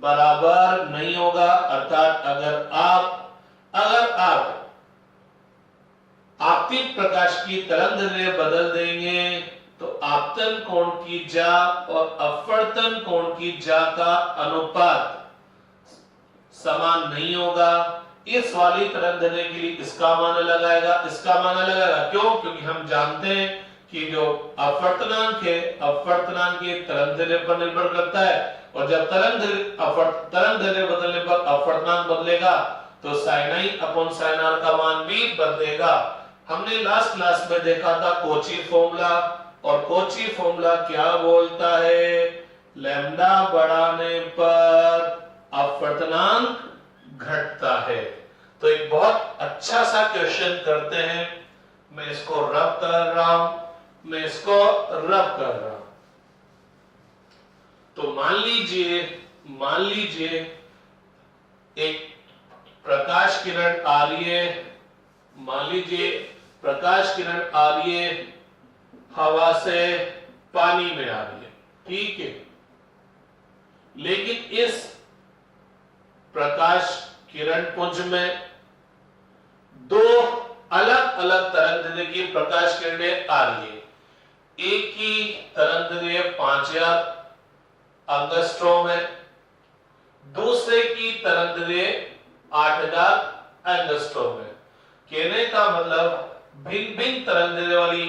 Speaker 1: बराबर नहीं होगा। अर्थात अगर आप आपतित प्रकाश की तरंगदैर्ध्य बदल देंगे तो आपतन कोण की जा और अपवर्तन कोण की जा का अनुपात समान नहीं होगा। इस वाली तरंगदैर्ध्य के लिए इसका मान अलग आएगा, इसका मान अलग आएगा। क्यों? क्योंकि हम जानते हैं कि जो अपवर्तनांक है अपवर्तनांक ये तरंगदैर्ध्य पर निर्भर करता है और जब तरंगदैर्ध्य बदलने पर अपवर्तनांक बदलेगा तो sin i upon sin r का मान भी बदलेगा। हमने लास्ट क्लास में देखा था कोची फॉर्मूला, और कोची फॉर्मूला क्या बोलता है, लैम्डा बढ़ाने पर अपवर्तनांक घटता है। तो एक बहुत अच्छा सा क्वेश्चन करते हैं, मैं इसको रब कर रहा हूं, मैं इसको रब कर रहा हूं। तो मान लीजिए एक प्रकाश किरण आ रही है, मान लीजिए प्रकाश किरण आ रही है हवा से पानी में आ रही है, ठीक है। लेकिन इस प्रकाश किरण पुंज में दो अलग अलग तरंगदैर्ध्य की प्रकाश किरणें आ रही है। एक की तरंगदैर्ध्य 5000 एंगस्ट्रॉम है, दूसरे की तरंगदैर्ध्य 8000 एंगस्ट्रॉम है। कहने का मतलब भिन्न भिन्न तरंगदैर्ध्य वाली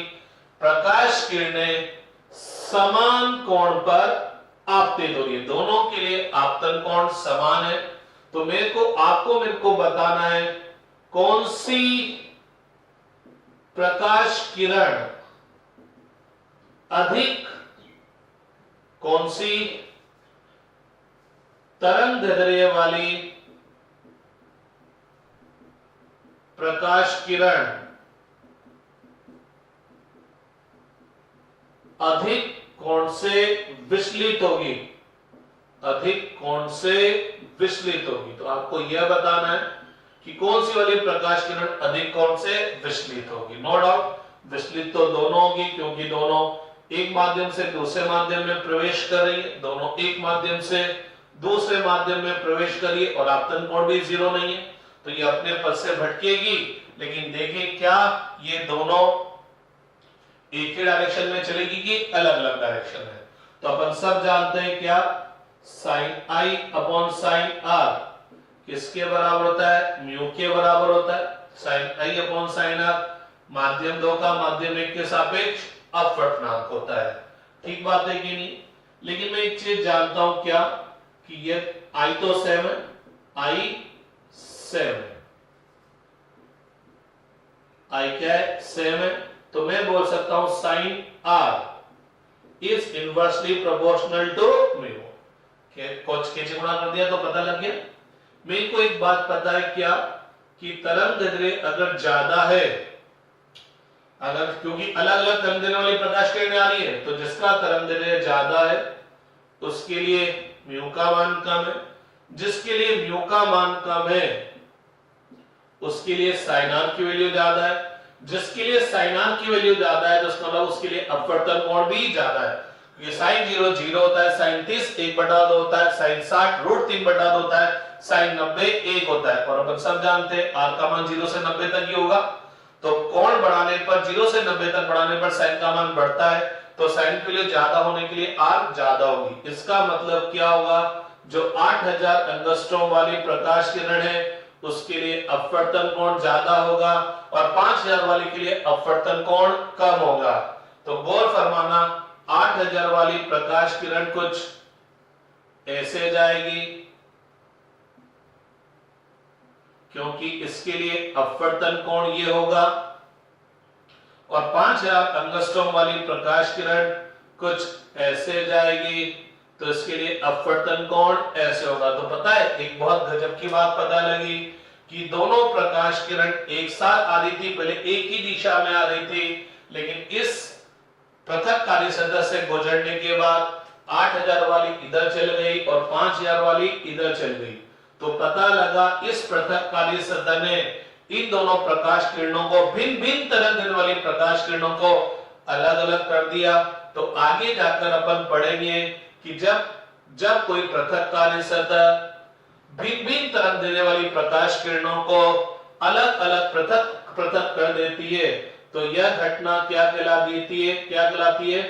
Speaker 1: प्रकाश किरणें समान कोण पर आपतित हो रही है, दोनों के लिए आपतन कोण समान है। तो मेरे को बताना है कौन सी प्रकाश किरण अधिक, कौन सी तरंगदैर्ध्य वाली प्रकाश किरण अधिक कोण से विचलित होगी, अधिक कोण से विचलित होगी। तो आपको यह बताना है कि कौन सी वाली प्रकाश किरण अधिक कौन से विचलित होगी। नो डाउट विचलित तो दोनों होगी, क्योंकि दोनों एक माध्यम से दूसरे माध्यम में प्रवेश कर रही है, दोनों एक माध्यम से दूसरे माध्यम में प्रवेश कर रही है और आपतन कोण भी जीरो नहीं है, तो ये अपने पथ से भटकेगी। लेकिन देखें क्या ये दोनों एक ही डायरेक्शन में चलेगी कि अलग अलग डायरेक्शन है। तो अपन सब जानते हैं क्या sine I upon sine R किसके बराबर होता है, म्यू के बराबर होता है। Sine I upon sine R माध्यम दो का माध्यम एक के सापेक्ष अपवर्तनांक होता है। ठीक बात है कि नहीं। लेकिन मैं एक चीज जानता हूं क्या कि ये आई तो सेम है, आई सेम है, आई क्या है सेम है, तो मैं बोल सकता हूं sine R is inversely proportional to mu. कुछ कैसे गुणा कर दिया तो पता लग गया। मेरे को एक बात पता है क्या कि तरंगदैर्घ्य अगर ज्यादा है, अगर क्योंकि अलग अलग तरंग देने वाली प्रकाश किरणें आ रही है, तो जिसका तरंगदैर्घ्य ज्यादा है उसके लिए म्यू का मान कम है, जिसके लिए म्यू का मान कम है उसके लिए साइन आर की वैल्यू ज्यादा है, जिसके लिए साइन आर की वैल्यू ज्यादा है तो उसका मतलब उसके लिए अपवर्तन कोण भी ज्यादा है। ये साइन 0 0 होता है, साइन 30 1/2 होता है, साइन 60 √3/2 होता है, साइन 90 1 होता है। और अपन सब जानते हैं आर का मान 0 से 90 तक ही होगा, तो कोण बढ़ाने पर 0 से 90 तक बढ़ाने पर साइन का मान बढ़ता है, तो साइन के लिए ज्यादा होने के लिए आर ज्यादा होगी। इसका मतलब क्या होगा, जो 8000 एंगस्ट्रॉम वाली प्रकाश किरण है उसके लिए अपवर्तन कोण ज्यादा होगा और 5000 वाली के लिए अपवर्तन कोण कम होगा। तो गौर फरमाना 8000 वाली प्रकाश किरण कुछ ऐसे जाएगी क्योंकि इसके लिए अपवर्तन कोण ये होगा, और 5000 एंगस्ट्रॉम वाली प्रकाश किरण कुछ ऐसे जाएगी तो इसके लिए अपवर्तन कोण ऐसे होगा। तो पता है एक बहुत गजब की बात पता लगी कि दोनों प्रकाश किरण एक साथ आ रही थी, पहले एक ही दिशा में आ रही थी, लेकिन इस पृथक कार्य सतह से गुजरने के बाद 8000 वाली इधर चल गई और 5000 वाली इधर चल गई। तो पता लगा इस पृथक कार्य सतह ने इन दोनों प्रकाश किरणों को भिन्न भिन्न तरंग देने वाली प्रकाश किरणों को अलग अलग कर दिया। तो आगे जाकर अपन पढ़ेंगे कि जब कोई पृथक कार्य सतह भिन्न भिन्न तरंग देने वाली प्रकाश किरणों को अलग अलग पृथक कर देती है तो यह घटना क्या कहलाती है,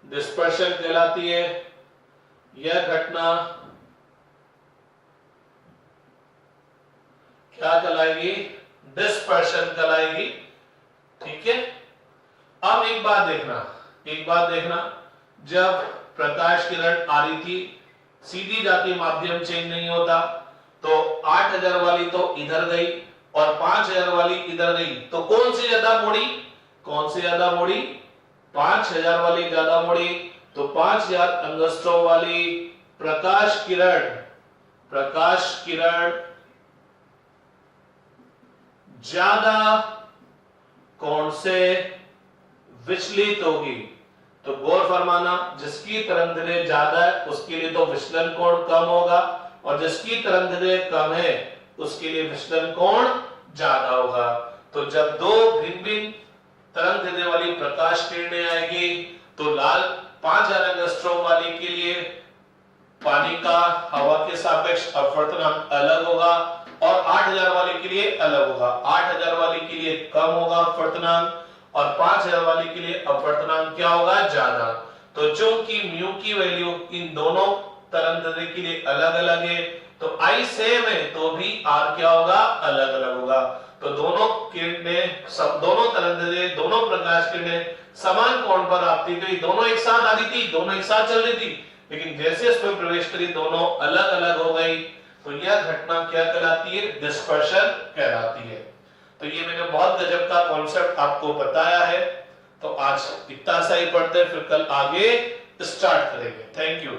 Speaker 1: डिस्पर्शन कहलाती है। यह घटना क्या कहलाएगी, डिस्पर्शन कहलाएगी। ठीक है। अब एक बात देखना, जब प्रकाश किरण आ रही थी सीधी जाती, माध्यम चेंज नहीं होता, तो 8000 वाली तो इधर गई और 5000 वाली इधर गई, तो कौन सी ज्यादा मुड़ी, 5000 वाली ज्यादा मुड़ी। तो 5000 एंगस्ट्रॉम वाली प्रकाश किरण ज्यादा कोण से विचलित होगी। तो गौर फरमाना जिसकी तरंगदैर्घ्य ज्यादा है उसके लिए तो विचलन कोण कम होगा और जिसकी तरंगदैर्घ्य कम है उसके लिए विचलन कोण ज्यादा होगा। तो जब दो भिन्न भिन्न तरंग देने वाली प्रकाश किरणें आएगी तो लाल 5000 एंगस्ट्रॉम वाली के लिए पानी का हवा के सापेक्ष अपवर्तनांक अलग होगा और 8000 वाली के लिए अलग होगा। 8000 वाली के लिए कम होगा अपवर्तनांक और 5000 वाली के लिए अपवर्तनांक क्या होगा, ज्यादा। तो चूंकि म्यू की वैल्यू इन दोनों तरंगदैर्घ्य के लिए अलग अलग है तो आई सेम है तो भी आर क्या होगा, अलग अलग होगा। तो दोनों किरणें दोनों तरंगदैर्घ्य दोनों प्रकाश किरणें समान कोण पर आती थी, दोनों एक साथ आ रही थी, दोनों एक साथ चल रही थी, लेकिन जैसे इसमें प्रवेश करी दोनों अलग अलग हो गई। तो यह घटना क्या कहलाती है, डिस्पर्शन कहलाती है। तो ये मैंने बहुत गजब का कॉन्सेप्ट आपको बताया है। तो आज इतना सा ही पढ़ते हैं, फिर कल आगे स्टार्ट करेंगे। Thank you.